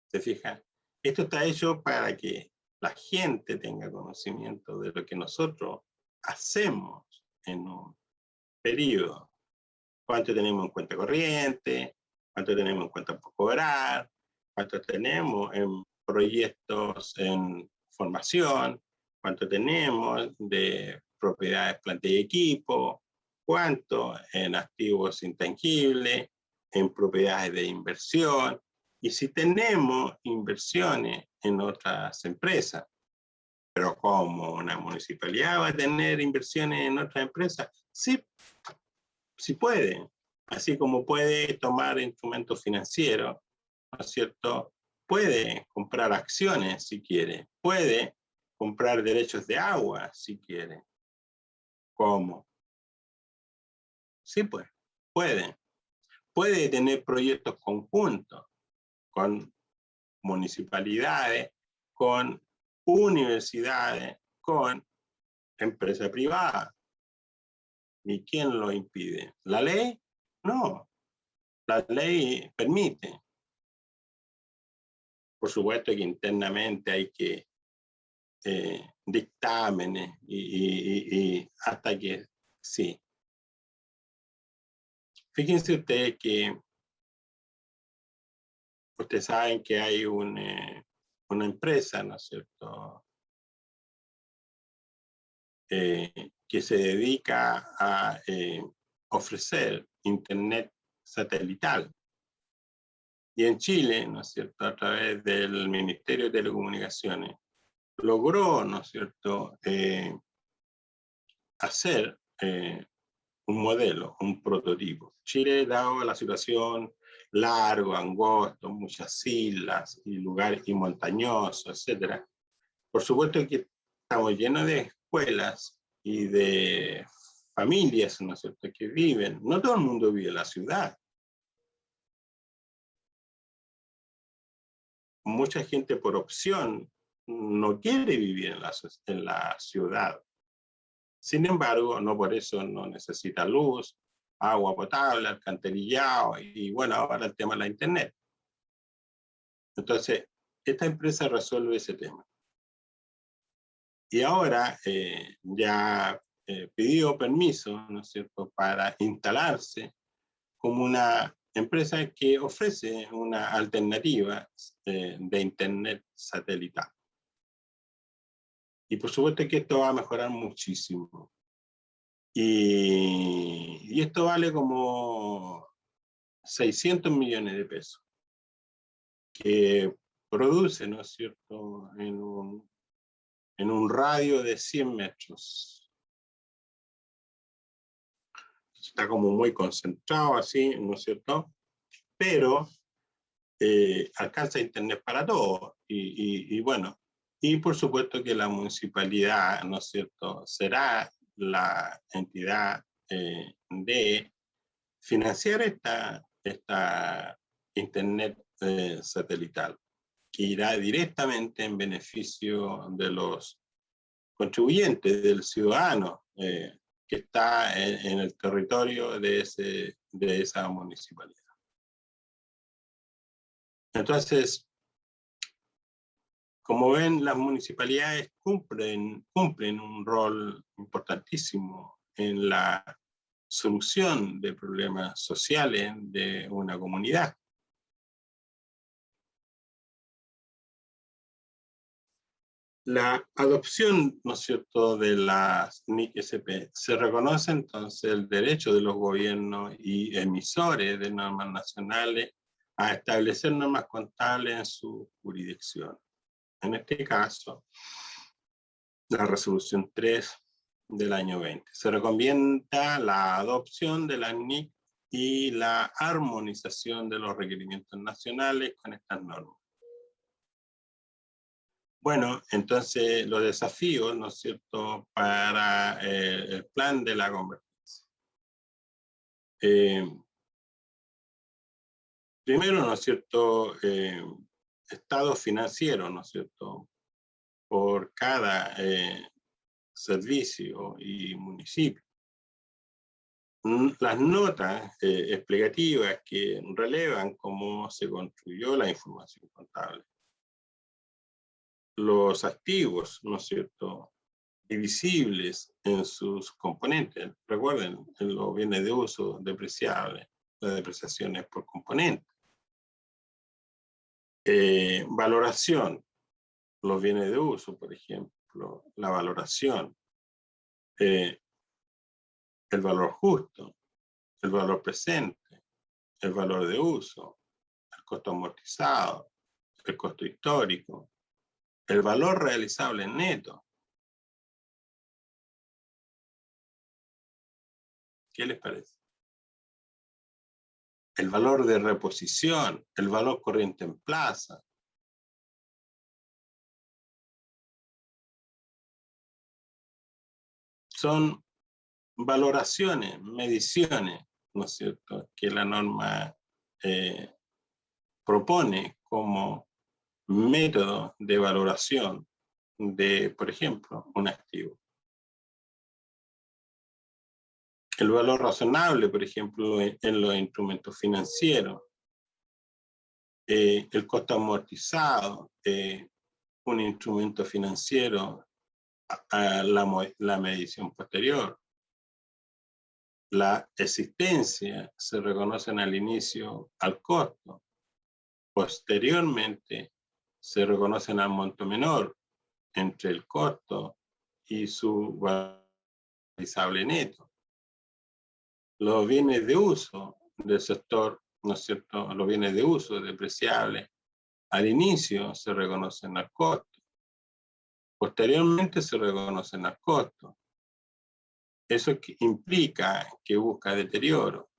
¿Se fijan? Esto está hecho para que la gente tenga conocimiento de lo que nosotros hacemos en un periodo. ¿Cuánto tenemos en cuenta corriente? ¿Cuánto tenemos en cuenta por cobrar? ¿Cuánto tenemos en proyectos en formación? ¿Cuánto tenemos de propiedades, planta y equipo? ¿Cuánto en activos intangibles? ¿En propiedades de inversión? Y si tenemos inversiones en otras empresas, pero ¿cómo una municipalidad va a tener inversiones en otras empresas? Sí, sí puede, así como puede tomar instrumentos financieros, ¿no es cierto? Puede comprar acciones si quiere, puede comprar derechos de agua si quiere. ¿Cómo? Sí, pues, puede. Puede tener proyectos conjuntos con municipalidades, con universidades, con empresas privadas. ¿Y quién lo impide? ¿La ley? No. La ley permite. Por supuesto que internamente hay que dictámenes y hasta que sí. Fíjense ustedes que ustedes saben que hay una empresa, ¿no es cierto?, que se dedica a ofrecer internet satelital. Y en Chile, ¿no es cierto?, a través del Ministerio de Telecomunicaciones, logró, ¿no es cierto?, hacer un modelo, un prototipo. Chile, dado la situación largo, angosto, muchas islas y lugares y montañosos, etcétera, por supuesto que estamos llenos de escuelas y de familias, ¿no es cierto?, que viven. No todo el mundo vive en la ciudad. Mucha gente por opción no quiere vivir en la ciudad. Sin embargo, no por eso no necesita luz, agua potable, alcantarillado y bueno, ahora el tema de la internet. Entonces, esta empresa resuelve ese tema. Y ahora ya pidió permiso, ¿no es cierto?, para instalarse como una empresa que ofrece una alternativa de internet satelital. Y por supuesto que esto va a mejorar muchísimo. Y esto vale como 600 millones de pesos, que produce, ¿no es cierto?, en un radio de 100 metros. Está como muy concentrado así, ¿no es cierto? Pero alcanza internet para todos. Y bueno, y por supuesto que la municipalidad, ¿no es cierto?, será la entidad de financiar esta internet satelital, que irá directamente en beneficio de los contribuyentes, del ciudadano que está en el territorio de esa municipalidad. Entonces, como ven, las municipalidades cumplen un rol importantísimo en la solución de problemas sociales de una comunidad. La adopción, ¿no es cierto?, de las NIC-SP se reconoce entonces el derecho de los gobiernos y emisores de normas nacionales a establecer normas contables en su jurisdicción. En este caso, la resolución 3 del año 20. Se recomienda la adopción de la NIC y la armonización de los requerimientos nacionales con estas normas. Bueno, entonces los desafíos, ¿no es cierto?, para el plan de la convergencia. Primero, ¿no es cierto?, estado financiero, ¿no es cierto?, por cada servicio y municipio. Las notas explicativas que relevan cómo se construyó la información contable. Los activos, ¿no es cierto?, divisibles en sus componentes. Recuerden, en los bienes de uso depreciables, la depreciación es por componente. Valoración, los bienes de uso, por ejemplo, la valoración, el valor justo, el valor presente, el valor de uso, el costo amortizado, el costo histórico, el valor realizable neto. ¿Qué les parece? El valor de reposición, el valor corriente en plaza. Son valoraciones, mediciones, ¿no es cierto?, que la norma propone como método de valoración de, por ejemplo, un activo. El valor razonable, por ejemplo, en los instrumentos financieros. El costo amortizado, un instrumento financiero a la medición posterior. La existencia se reconocen al inicio al costo. Posteriormente se reconocen al monto menor entre el costo y su valorizable neto. Los bienes de uso del sector, ¿no es cierto? Los bienes de uso depreciables al inicio se reconocen al costo. Posteriormente se reconocen al costo. Eso implica que busca deterioro.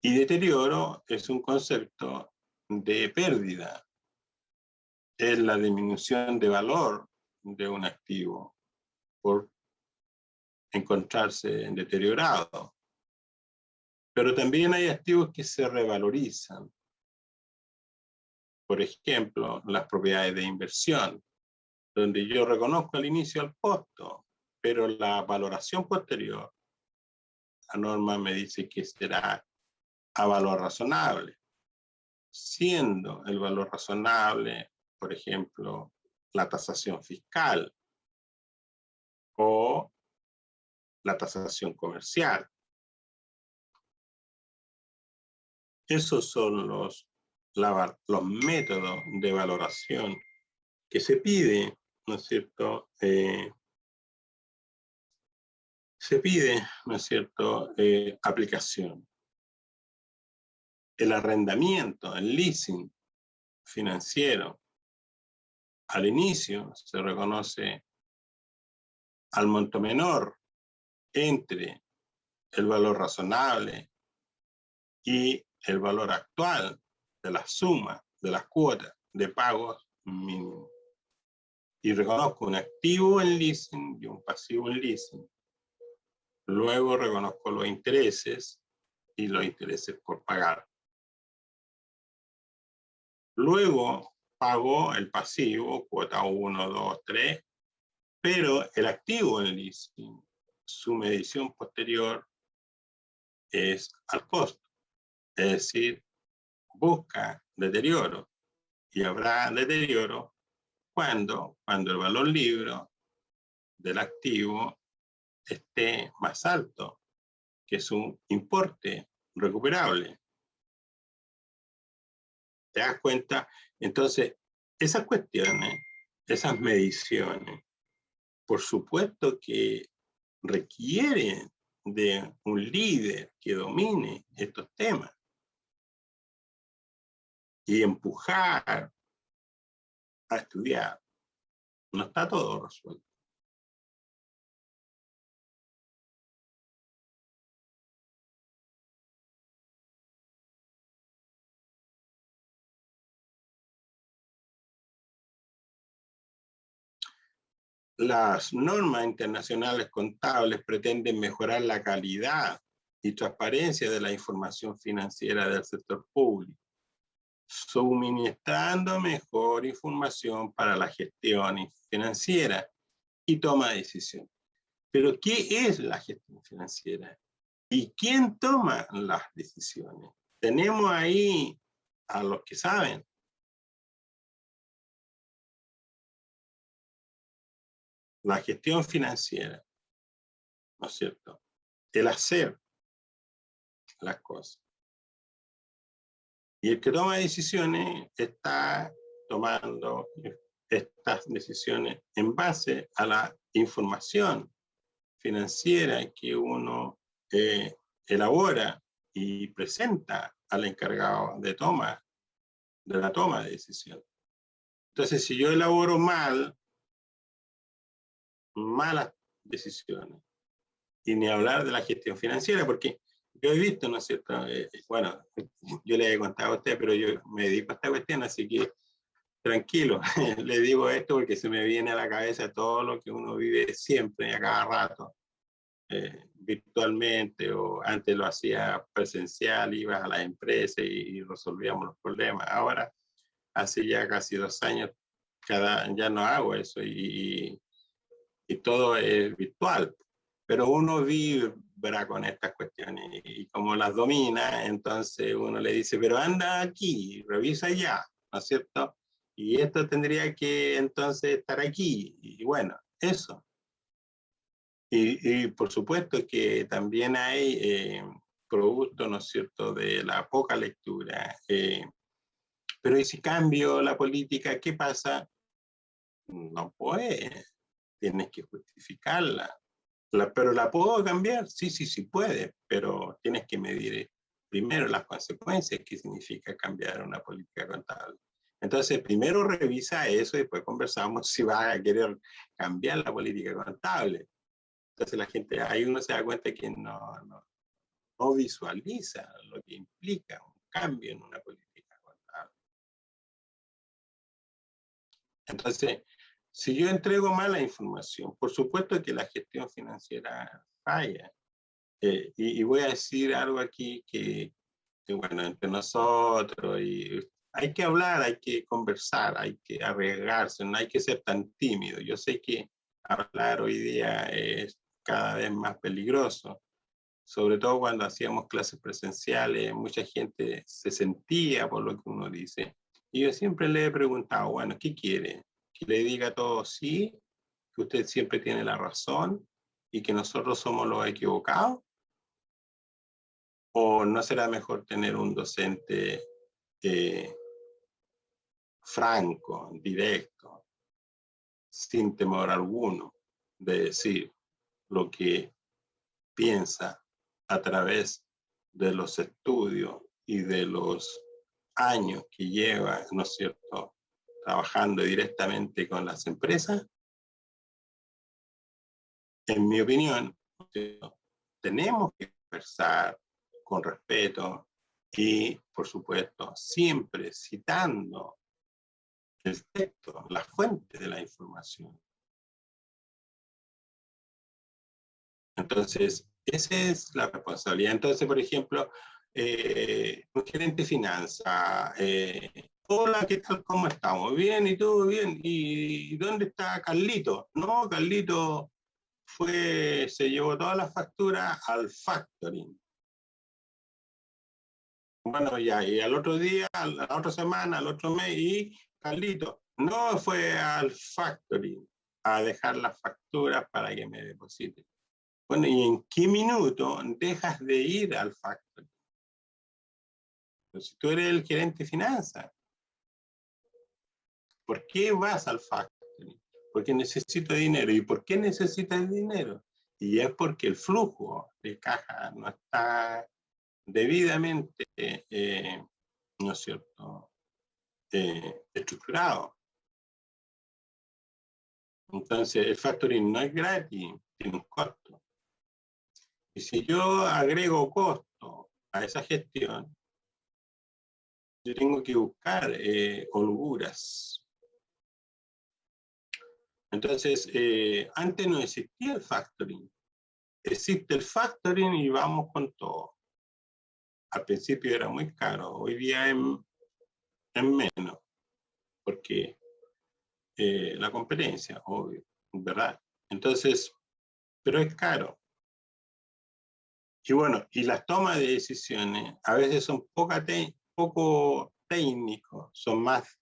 Y deterioro es un concepto de pérdida. Es la disminución de valor de un activo por encontrarse deteriorado. Pero también hay activos que se revalorizan. Por ejemplo, las propiedades de inversión, donde yo reconozco al inicio el costo, pero la valoración posterior, la norma me dice que será a valor razonable, siendo el valor razonable, por ejemplo, la tasación fiscal o la tasación comercial. Esos son los métodos de valoración que se pide, ¿no es cierto? Se pide, ¿no es cierto?, aplicación. El arrendamiento, el leasing financiero, al inicio se reconoce al monto menor entre el valor razonable y el valor actual de la suma de las cuotas de pagos mínimos. Y reconozco un activo en leasing y un pasivo en leasing. Luego reconozco los intereses y los intereses por pagar. Luego pago el pasivo, cuota 1, 2, 3, pero el activo en leasing, su medición posterior es al costo. Es decir, busca deterioro. Y habrá deterioro cuando el valor libre del activo esté más alto que su importe recuperable. ¿Te das cuenta? Entonces, esas cuestiones, esas mediciones, por supuesto que requieren de un líder que domine estos temas y empujar a estudiar. No está todo resuelto. Las normas internacionales contables pretenden mejorar la calidad y transparencia de la información financiera del sector público, suministrando mejor información para la gestión financiera y toma de decisiones. Pero, ¿qué es la gestión financiera? ¿Y quién toma las decisiones? Tenemos ahí a los que saben. La gestión financiera, ¿no es cierto? El hacer las cosas. Y el que toma decisiones está tomando estas decisiones en base a la información financiera que uno elabora y presenta al encargado de la toma de decisión. Entonces, si yo elaboro malas decisiones, y ni hablar de la gestión financiera, porque yo he visto, ¿no es cierto? Bueno, yo le he contado a usted, pero yo me dedico a esta cuestión, así que tranquilo, le digo esto porque se me viene a la cabeza todo lo que uno vive siempre, a cada rato, virtualmente, o antes lo hacía presencial, ibas a las empresas y resolvíamos los problemas. Ahora, hace ya casi 2 años, ya no hago eso y todo es virtual. Pero uno vive ¿verdad? Con estas cuestiones, y como las domina, entonces uno le dice, pero anda aquí, revisa allá, ¿no es cierto? Y esto tendría que entonces estar aquí, y bueno, eso. Y por supuesto que también hay producto, ¿no es cierto?, de la poca lectura. Pero ¿y si cambio la política, qué pasa? No puede, tienes que justificarla. Pero ¿la puedo cambiar? Sí, sí, sí puede, pero tienes que medir primero las consecuencias que significa cambiar una política contable. Entonces, primero revisa eso y después conversamos si vas a querer cambiar la política contable. Entonces la gente, ahí uno se da cuenta que no visualiza lo que implica un cambio en una política contable. Entonces, si yo entrego mala información, por supuesto que la gestión financiera falla. Y voy a decir algo aquí que, bueno, entre nosotros, y hay que hablar, hay que conversar, hay que arriesgarse, no hay que ser tan tímido. Yo sé que hablar hoy día es cada vez más peligroso, sobre todo cuando hacíamos clases presenciales, mucha gente se sentía por lo que uno dice. Y yo siempre le he preguntado, bueno, ¿qué quiere? ¿Que le diga todo sí? ¿Que usted siempre tiene la razón? ¿Y que nosotros somos los equivocados? ¿O no será mejor tener un docente franco, directo, sin temor alguno, de decir lo que piensa a través de los estudios y de los años que lleva, ¿no es cierto?, trabajando directamente con las empresas? En mi opinión, tenemos que conversar con respeto y, por supuesto, siempre citando el texto, la fuente de la información. Entonces, esa es la responsabilidad. Entonces, por ejemplo, un gerente de finanzas, hola, ¿qué tal? ¿Cómo estamos? Bien, ¿y todo bien? ¿Y dónde está Carlito? No, Carlito se llevó todas las facturas al factoring. Bueno, ya, y al otro día, a la otra semana, al otro mes, y Carlito, no fue al factoring a dejar las facturas para que me depositen. Bueno, ¿y en qué minuto dejas de ir al factoring? Pues si tú eres el gerente de finanzas, ¿por qué vas al factoring? Porque necesito dinero. ¿Y por qué necesitas dinero? Y es porque el flujo de caja no está debidamente, ¿no es cierto?, estructurado. Entonces, el factoring no es gratis, tiene un costo. Y si yo agrego costo a esa gestión, yo tengo que buscar holguras. Entonces, antes no existía el factoring. Existe el factoring y vamos con todo. Al principio era muy caro, hoy día es menos, porque la competencia, obvio, ¿verdad? Entonces, pero es caro. Y bueno, y las tomas de decisiones a veces son poco técnicos, son más,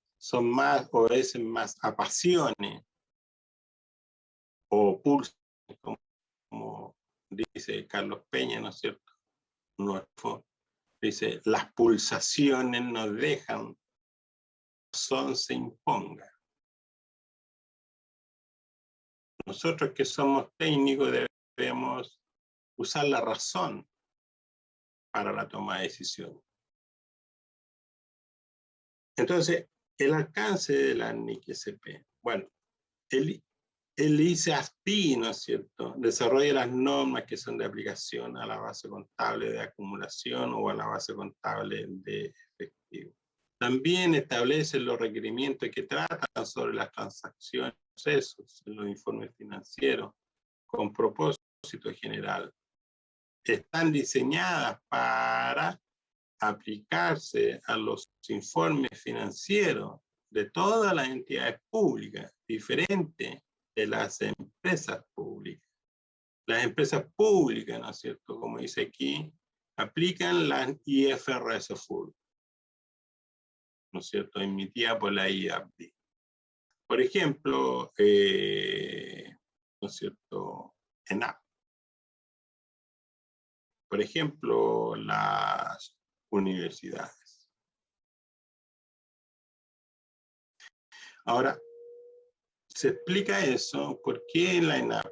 obedecen más a pasiones o pulsos, como dice Carlos Peña, ¿no es cierto? Nuestro, dice, las pulsaciones nos dejan, son se imponga. Nosotros que somos técnicos debemos usar la razón para la toma de decisiones. Entonces, el alcance de la NIC-SP. Bueno, el ICE-ASPI, ¿no es cierto?, desarrolla las normas que son de aplicación a la base contable de acumulación o a la base contable de efectivo. También establece los requerimientos que tratan sobre las transacciones y procesos en los informes financieros con propósito general. Están diseñadas para aplicarse a los informes financieros de todas las entidades públicas, diferente de las empresas públicas. Las empresas públicas, ¿no es cierto? Como dice aquí, aplican la IFRS Full, ¿no es cierto? Emitida por la IAB. Por ejemplo, ¿no es cierto? ENAP. Por ejemplo, las universidades. Ahora, se explica eso, ¿por qué la ENAP?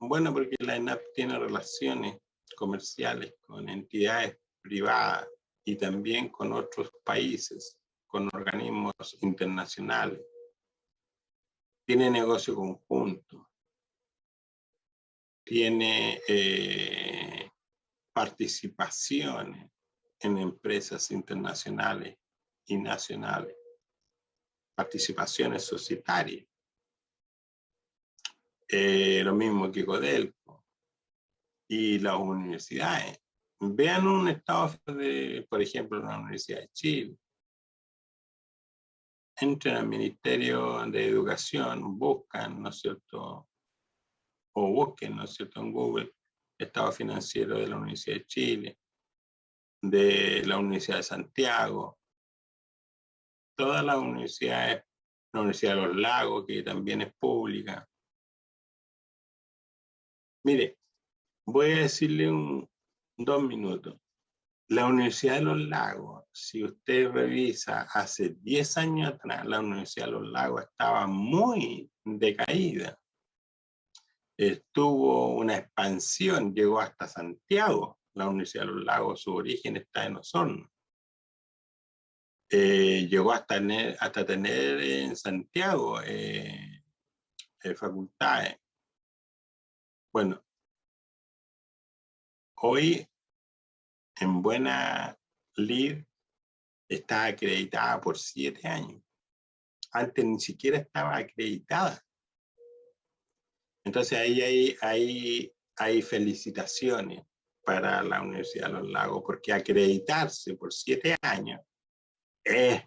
Bueno, porque la ENAP tiene relaciones comerciales con entidades privadas y también con otros países, con organismos internacionales. Tiene negocio conjunto. Tiene participaciones en empresas internacionales y nacionales. Participaciones societarias. Lo mismo que Codelco y las universidades. Vean un estado de, por ejemplo, la Universidad de Chile. Entren al Ministerio de Educación, buscan, ¿no es cierto? O busquen, ¿no es cierto?, en Google, estado financiero de la Universidad de Chile, de la Universidad de Santiago, todas las universidades, la Universidad de los Lagos, que también es pública. Mire, voy a decirle 2 minutos. La Universidad de los Lagos, si usted revisa hace 10 años atrás, la Universidad de los Lagos estaba muy decaída. Tuvo una expansión, llegó hasta Santiago. La Universidad de los Lagos, su origen está en Osorno. Llegó hasta tener en Santiago facultades. Bueno, hoy en buena lid está acreditada por 7 años. Antes ni siquiera estaba acreditada. Entonces ahí hay felicitaciones para la Universidad de los Lagos, porque acreditarse por 7 años es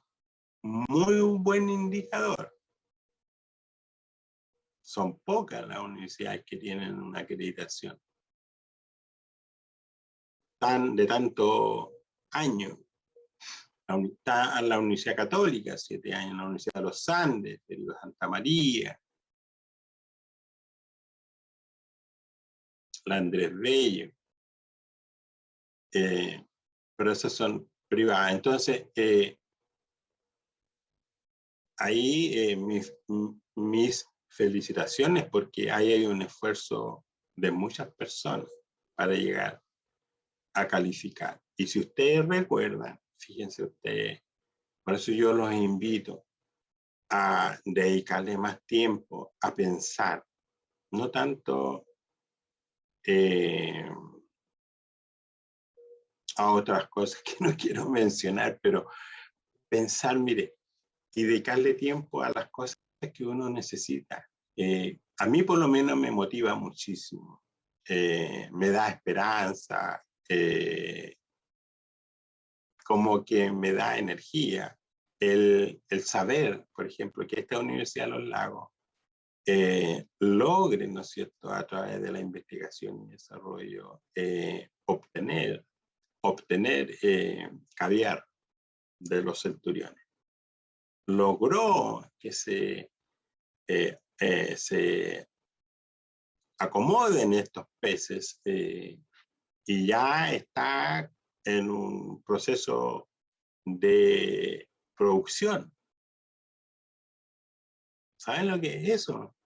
muy un buen indicador. Son pocas las universidades que tienen una acreditación de tanto años. La Universidad Católica, 7 años, la Universidad de los Andes, de Santa María, la Andrés Bello, pero esas son privadas. Entonces, ahí mis felicitaciones, porque ahí hay un esfuerzo de muchas personas para llegar a calificar. Y si ustedes recuerdan, fíjense ustedes, por eso yo los invito a dedicarle más tiempo a pensar, no tanto a otras cosas que no quiero mencionar, pero pensar, mire, y dedicarle tiempo a las cosas que uno necesita. A mí por lo menos me motiva muchísimo, me da esperanza, como que me da energía. El saber, por ejemplo, que esta Universidad de los Lagos logre, ¿no es cierto?, a través de la investigación y desarrollo, obtener caviar de los centuriones. Logró que se acomoden estos peces y ya está en un proceso de producción. ¿Saben lo que es eso?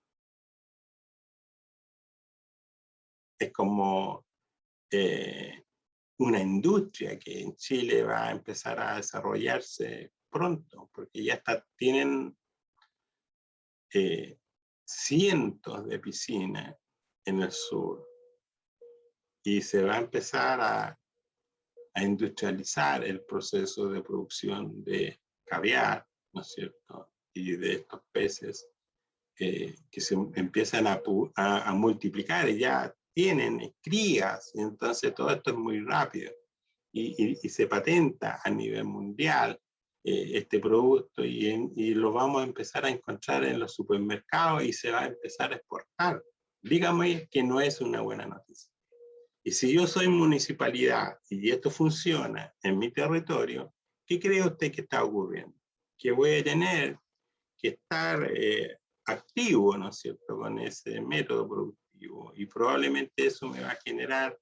Es como una industria que en Chile va a empezar a desarrollarse pronto, porque ya tienen cientos de piscinas en el sur y se va a empezar a industrializar el proceso de producción de caviar, ¿no es cierto?, y de estos peces que se empiezan a multiplicar y ya tienen crías, y entonces todo esto es muy rápido y se patenta a nivel mundial este producto y lo vamos a empezar a encontrar en los supermercados y se va a empezar a exportar Dígame que no es una buena noticia. Y si yo soy municipalidad y esto funciona en mi territorio, ¿qué cree usted que está ocurriendo? Que voy a tener que estar activo, ¿no es cierto?, con ese método productivo. Y probablemente eso me va a generar,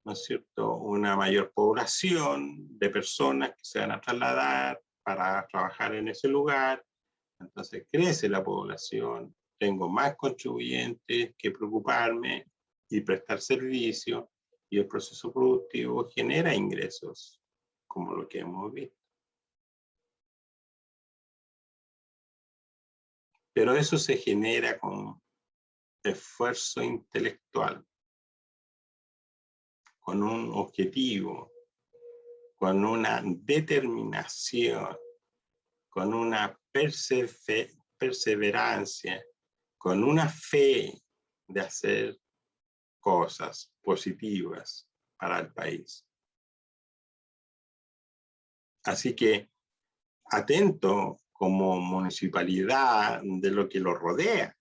¿no es cierto?, una mayor población de personas que se van a trasladar para trabajar en ese lugar. Entonces crece la población, tengo más contribuyentes que preocuparme y prestar servicio, y el proceso productivo genera ingresos, como lo que hemos visto. Pero eso se genera con esfuerzo intelectual, con un objetivo, con una determinación, con una perseverancia, con una fe de hacer cosas positivas para el país. Así que atento como municipalidad de lo que lo rodea.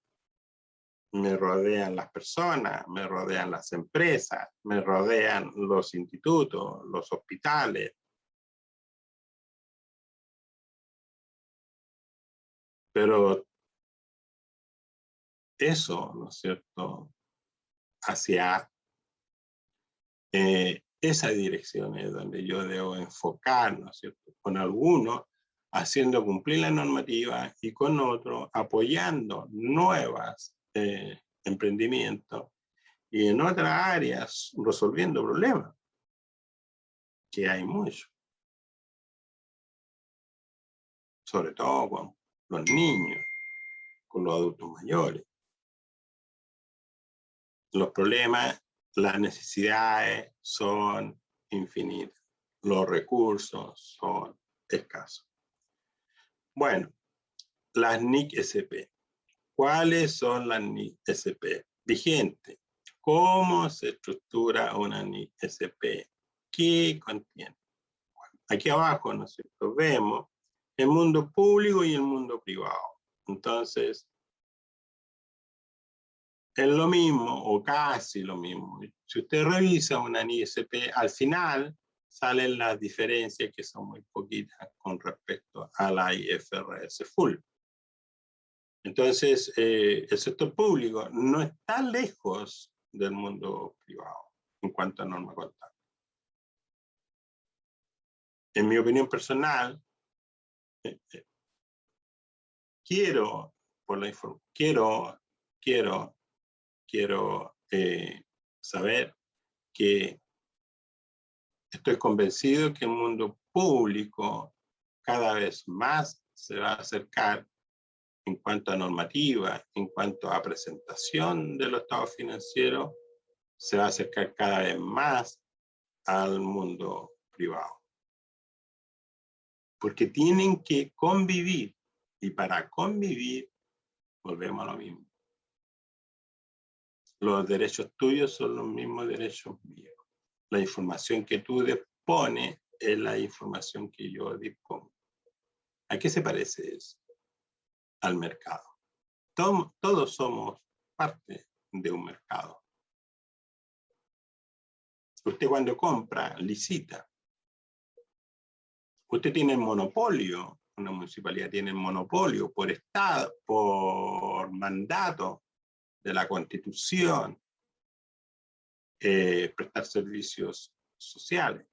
Me rodean las personas, me rodean las empresas, me rodean los institutos, los hospitales. Pero eso, ¿no es cierto?, hacia esa dirección es donde yo debo enfocar, ¿no es cierto?, con algunos haciendo cumplir la normativa y con otros apoyando nuevos emprendimientos, y en otras áreas resolviendo problemas, que hay muchos, sobre todo con los niños, con los adultos mayores. Los problemas, las necesidades son infinitas, los recursos son escasos. Bueno, las NIC-SP. ¿Cuáles son las NIC-SP vigentes? ¿Cómo se estructura una NIC-SP? ¿Qué contiene? Bueno, aquí abajo, ¿no es cierto?, vemos el mundo público y el mundo privado. Entonces, es lo mismo o casi lo mismo. Si usted revisa una NIC-SP, al final salen las diferencias, que son muy poquitas con respecto a la IFRS Full. Entonces, el sector público no está lejos del mundo privado en cuanto a norma contable. En mi opinión personal, quiero saber que estoy convencido que el mundo público cada vez más se va a acercar en cuanto a normativa, en cuanto a presentación de los estados financieros, se va a acercar cada vez más al mundo privado. Porque tienen que convivir, y para convivir, volvemos a lo mismo. Los derechos tuyos son los mismos derechos míos. La información que tú dispones es la información que yo dispongo. ¿A qué se parece eso? Al mercado. Todos somos parte de un mercado. Usted cuando compra, licita. Usted tiene el monopolio, una municipalidad tiene el monopolio por Estado, por mandato de la Constitución, prestar servicios sociales.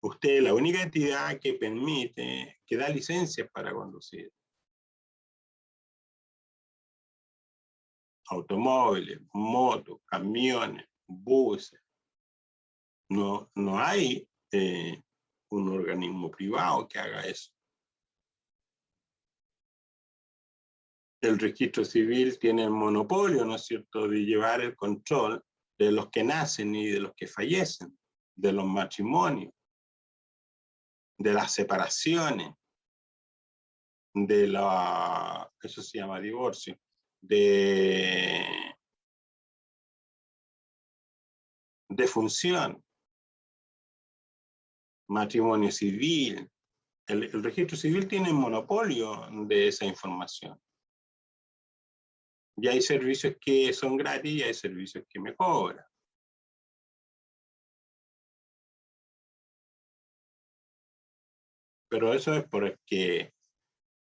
Usted es la única entidad que permite, que da licencias para conducir automóviles, motos, camiones, buses. No hay un organismo privado que haga eso. El registro civil tiene el monopolio, ¿no es cierto?, de llevar el control de los que nacen y de los que fallecen, de los matrimonios, de las separaciones, eso se llama divorcio, de función, matrimonio civil, el registro civil tiene monopolio de esa información. Y hay servicios que son gratis y hay servicios que me cobran. Pero eso es porque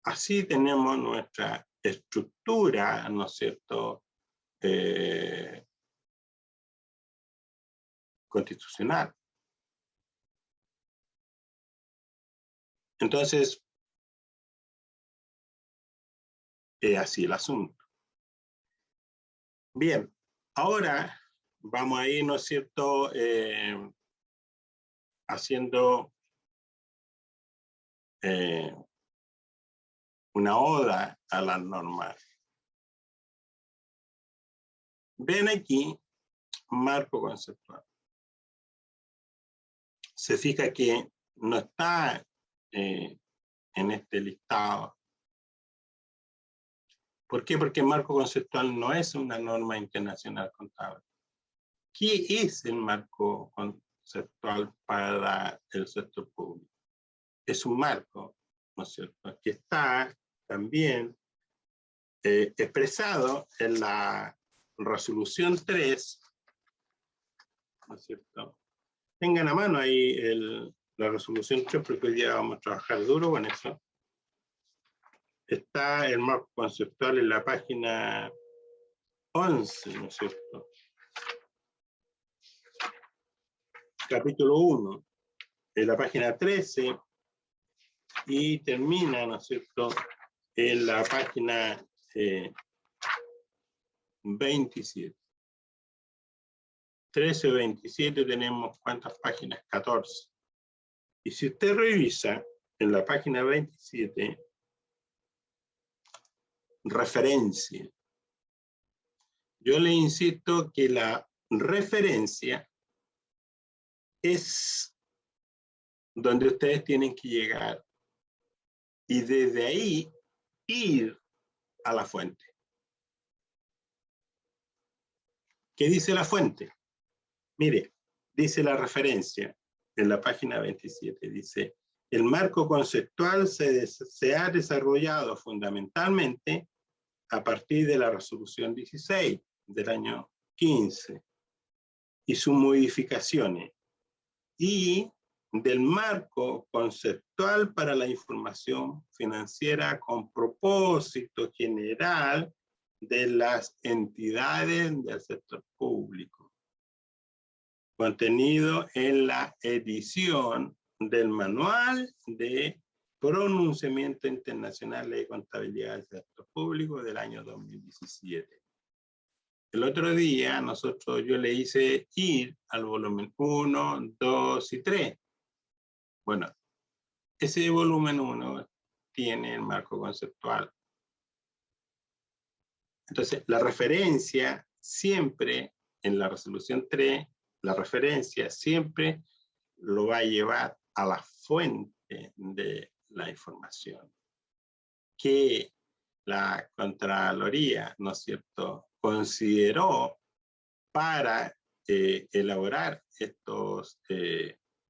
así tenemos nuestra estructura, ¿no es cierto?, constitucional. Entonces, es así el asunto. Bien, ahora vamos a ir, ¿no es cierto?, haciendo una oda a las normas. Ven aquí, marco conceptual. Se fija que no está en este listado. ¿Por qué? Porque el marco conceptual no es una norma internacional contable. ¿Qué es el marco conceptual para el sector público? Es un marco, ¿no es cierto?, que está también expresado en la resolución 3, ¿no es cierto? Tengan a mano ahí la resolución 3, porque hoy día vamos a trabajar duro con eso. Está el marco conceptual en la página 11, ¿no es cierto? Capítulo 1, en la página 13, y termina, ¿no es cierto?, en la página 27. 13 o 27 tenemos ¿cuántas páginas? 14. Y si usted revisa en la página 27, referencia. Yo le insisto que la referencia es donde ustedes tienen que llegar y desde ahí ir a la fuente. ¿Qué dice la fuente? Mire, dice la referencia en la página 27, dice: el marco conceptual se ha desarrollado fundamentalmente a partir de la resolución 16 del año 15 y sus modificaciones, y del marco conceptual para la información financiera con propósito general de las entidades del sector público, contenido en la edición del Manual de Pronunciamiento Internacional de Contabilidad del Sector Público del año 2017. El otro día yo le hice ir al volumen 1, 2 y 3. Bueno, ese volumen 1 tiene el marco conceptual. Entonces, la referencia siempre en la resolución 3, la referencia siempre lo va a llevar a la fuente de la información que la Contraloría, ¿no es cierto?, consideró para elaborar estos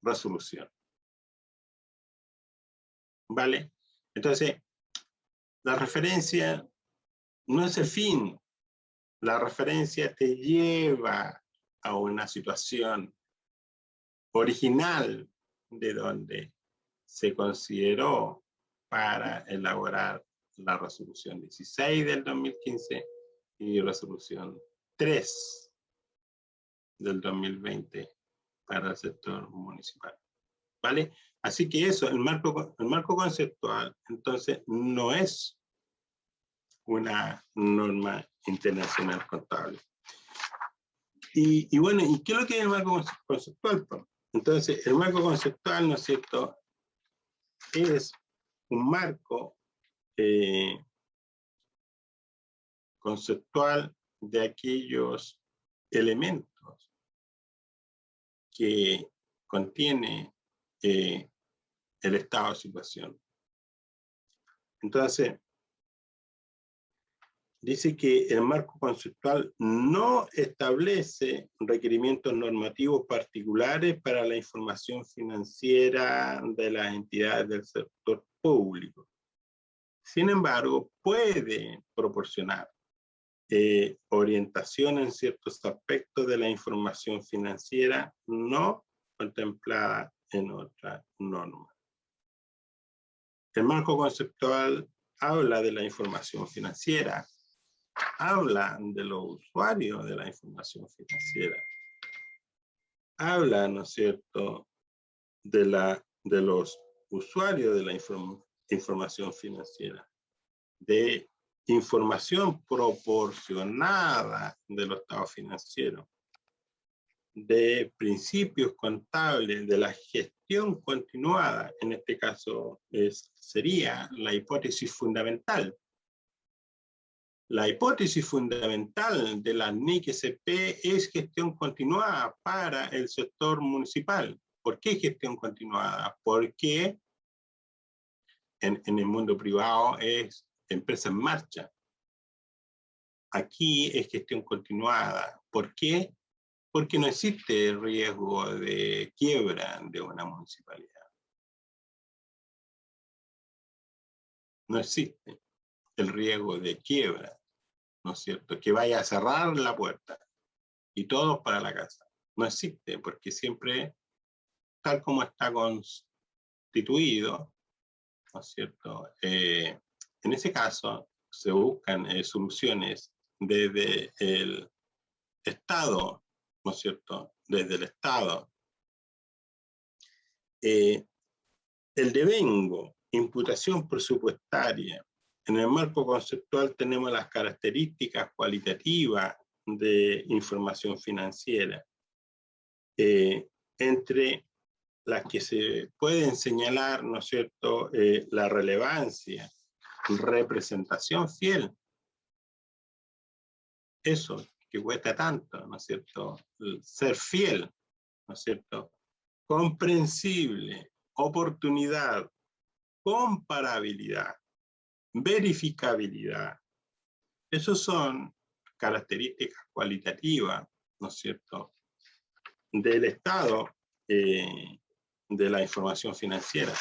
resoluciones. ¿Vale? Entonces, la referencia no es el fin. La referencia te lleva a una situación original de donde se consideró para elaborar la resolución 16 del 2015 y resolución 3 del 2020 para el sector municipal. ¿Vale? Así que eso, el marco conceptual, entonces, no es una norma internacional contable. Y bueno, ¿y qué es lo que es el marco conceptual? Entonces, el marco conceptual, ¿no es cierto?, es un marco conceptual de aquellos elementos que contiene el estado de situación. Entonces, dice que el marco conceptual no establece requerimientos normativos particulares para la información financiera de las entidades del sector público. Sin embargo, puede proporcionar orientación en ciertos aspectos de la información financiera no contemplada en otra norma. El marco conceptual habla de la información financiera, habla de los usuarios de la información financiera, habla, ¿no es cierto?, de los usuarios de la información financiera, de información proporcionada de los estados financieros, de principios contables, de la gestión continuada. En este caso sería la hipótesis fundamental. La hipótesis fundamental de la NIC-SP es gestión continuada para el sector municipal. ¿Por qué gestión continuada? Porque en el mundo privado es empresa en marcha. Aquí es gestión continuada. ¿Por qué? Porque no existe riesgo de quiebra de una municipalidad. No existe el riesgo de quiebra, ¿no es cierto? Que vaya a cerrar la puerta y todos para la casa. No existe, porque siempre, tal como está constituido, ¿no es cierto? En ese caso, se buscan soluciones desde el Estado, ¿no es cierto? Desde el Estado. El devengo, imputación presupuestaria. En el marco conceptual tenemos las características cualitativas de información financiera, entre las que se pueden señalar, ¿no es cierto?, la relevancia, representación fiel. Eso que cuesta tanto, ¿no es cierto?, ser fiel, ¿no es cierto?, comprensible, oportunidad, comparabilidad, verificabilidad. Esas son características cualitativas, ¿no es cierto?, del estado de la información financiera.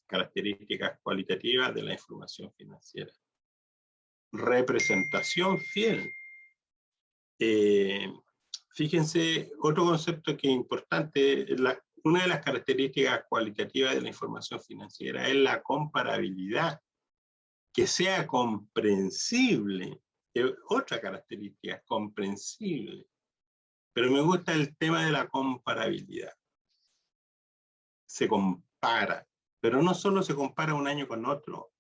Características cualitativas de la información financiera. Representación fiel. Fíjense, otro concepto que es importante, una de las características cualitativas de la información financiera es la comparabilidad, que sea comprensible. Otra característica, comprensible. Pero me gusta el tema de la comparabilidad. Se compara, pero no solo se compara un año con otro.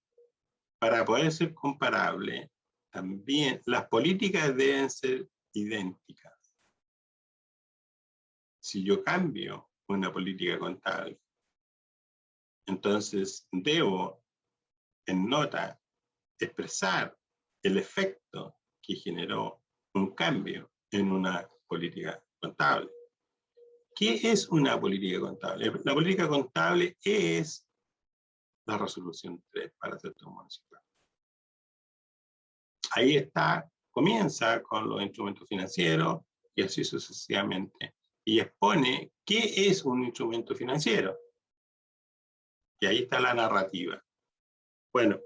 Para poder ser comparable, también las políticas deben ser idénticas. Si yo cambio una política contable, entonces debo en nota expresar el efecto que generó un cambio en una política contable. ¿Qué es una política contable? La política contable es la resolución 3 para el sector municipal. Ahí está, comienza con los instrumentos financieros y así sucesivamente. Y expone qué es un instrumento financiero. Y ahí está la narrativa. Bueno,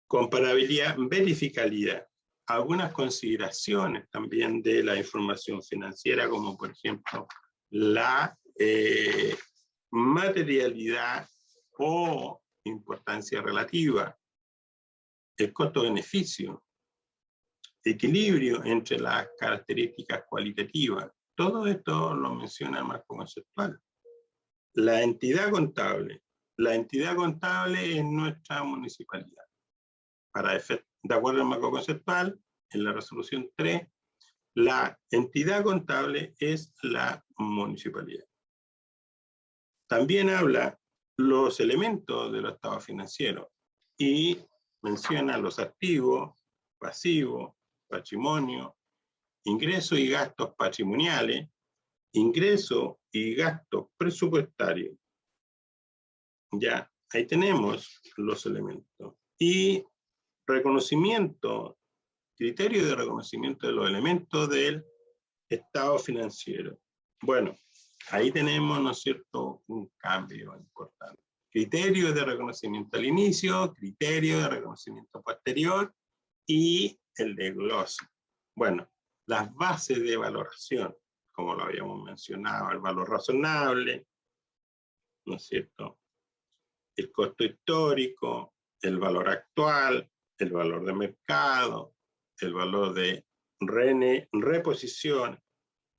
comparabilidad, verificabilidad. Algunas consideraciones también de la información financiera, como por ejemplo la materialidad o importancia relativa, el costo-beneficio, equilibrio entre las características cualitativas. Todo esto lo menciona el marco conceptual. La entidad contable. La entidad contable es nuestra municipalidad. De acuerdo al marco conceptual, en la resolución 3, la entidad contable es la municipalidad. También habla los elementos de los estados financieros y menciona los activos, pasivos, patrimonio, ingresos y gastos patrimoniales, ingresos y gastos presupuestarios. Ya, ahí tenemos los elementos. Y reconocimiento criterio de reconocimiento de los elementos del estado financiero. Bueno, ahí tenemos, ¿no es cierto?, un cambio importante. Criterio de reconocimiento al inicio, criterio de reconocimiento posterior y el desglose. Bueno, las bases de valoración, como lo habíamos mencionado, el valor razonable, ¿no es cierto?, el costo histórico, el valor actual, el valor de mercado, el valor de reposición,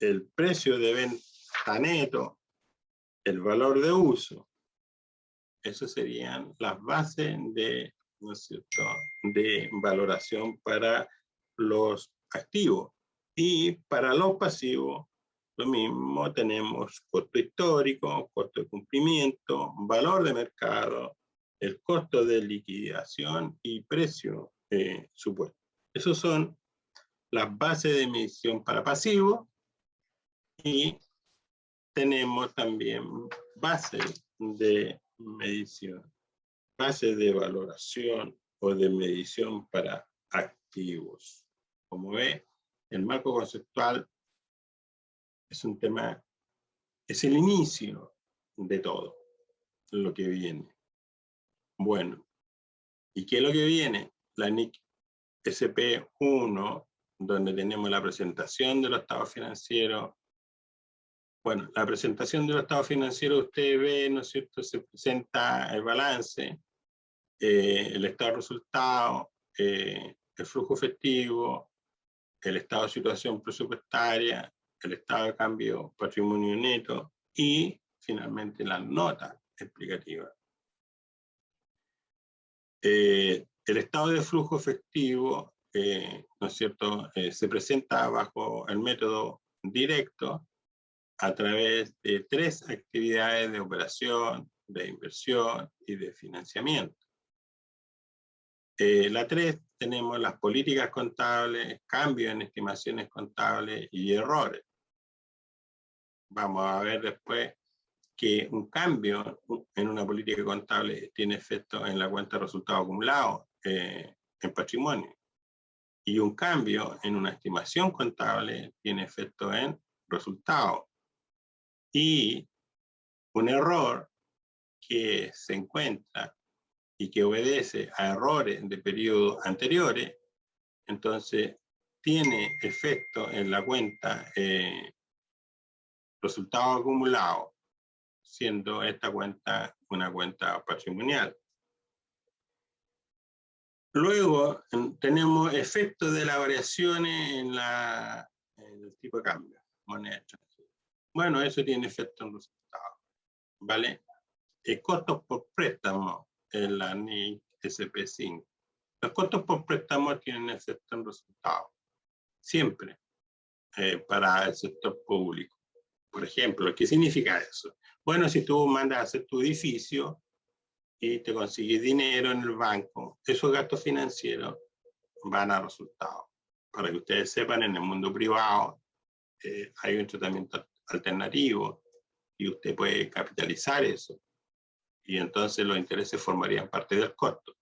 el precio de venta neto, el valor de uso. Esas serían las bases de, ¿no es cierto?, de valoración para los activos. Y para los pasivos, lo mismo, tenemos costo histórico, costo de cumplimiento, valor de mercado, el costo de liquidación y precio supuesto. Esos son las bases de medición para pasivos, y tenemos también bases de medición, bases de valoración o de medición para activos. Como ve, el marco conceptual es un tema, es el inicio de todo lo que viene. Bueno, ¿y qué es lo que viene? La NIC SP1, donde tenemos la presentación de los estados financieros. Bueno, la presentación de los estados financieros, usted ve, ¿no es cierto?, se presenta el balance, el estado de resultado, el flujo efectivo, el estado de situación presupuestaria, el estado de cambio patrimonio neto y finalmente la nota explicativa. El estado de flujo efectivo, ¿no es cierto?, se presenta bajo el método directo a través de 3 actividades de operación, de inversión y de financiamiento. La 3 tenemos las políticas contables, cambios en estimaciones contables y errores. Vamos a ver después que un cambio en una política contable tiene efecto en la cuenta de resultados acumulados en patrimonio. Y un cambio en una estimación contable tiene efecto en resultados. Y un error que se encuentra y que obedece a errores de periodos anteriores, entonces tiene efecto en la cuenta resultados acumulados, siendo esta cuenta una cuenta patrimonial. Luego tenemos efectos de las variaciones en el tipo de cambio, moneda extranjera. Bueno, eso tiene efecto en resultados, ¿vale? Costos por préstamo en la NIC SP5. Los costos por préstamo tienen efecto en resultados, siempre, para el sector público. Por ejemplo, ¿qué significa eso? Bueno, si tú mandas a hacer tu edificio y te consigues dinero en el banco, esos gastos financieros van a resultados. Para que ustedes sepan, en el mundo privado hay un tratamiento alternativo y usted puede capitalizar eso. Y entonces los intereses formarían parte del costo.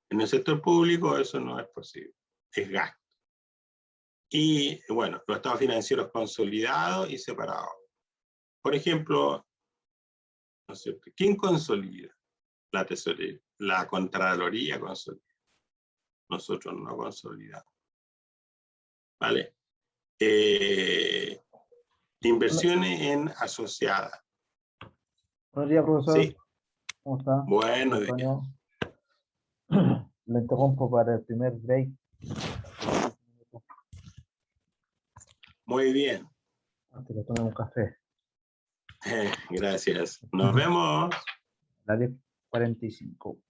En el sector público eso no es posible, es gasto. Y bueno, los estados financieros consolidados y separados. Por ejemplo, ¿no es cierto?, ¿quién consolida? La tesorería, la Contraloría consolida. Nosotros no consolidamos. ¿Vale? Inversiones en asociadas. Buenos días, profesor. Sí. ¿Cómo está? Bueno, Le interrumpo para el primer break. muy bien. Antes que tome un café. Gracias. Nos vemos. La 10:45.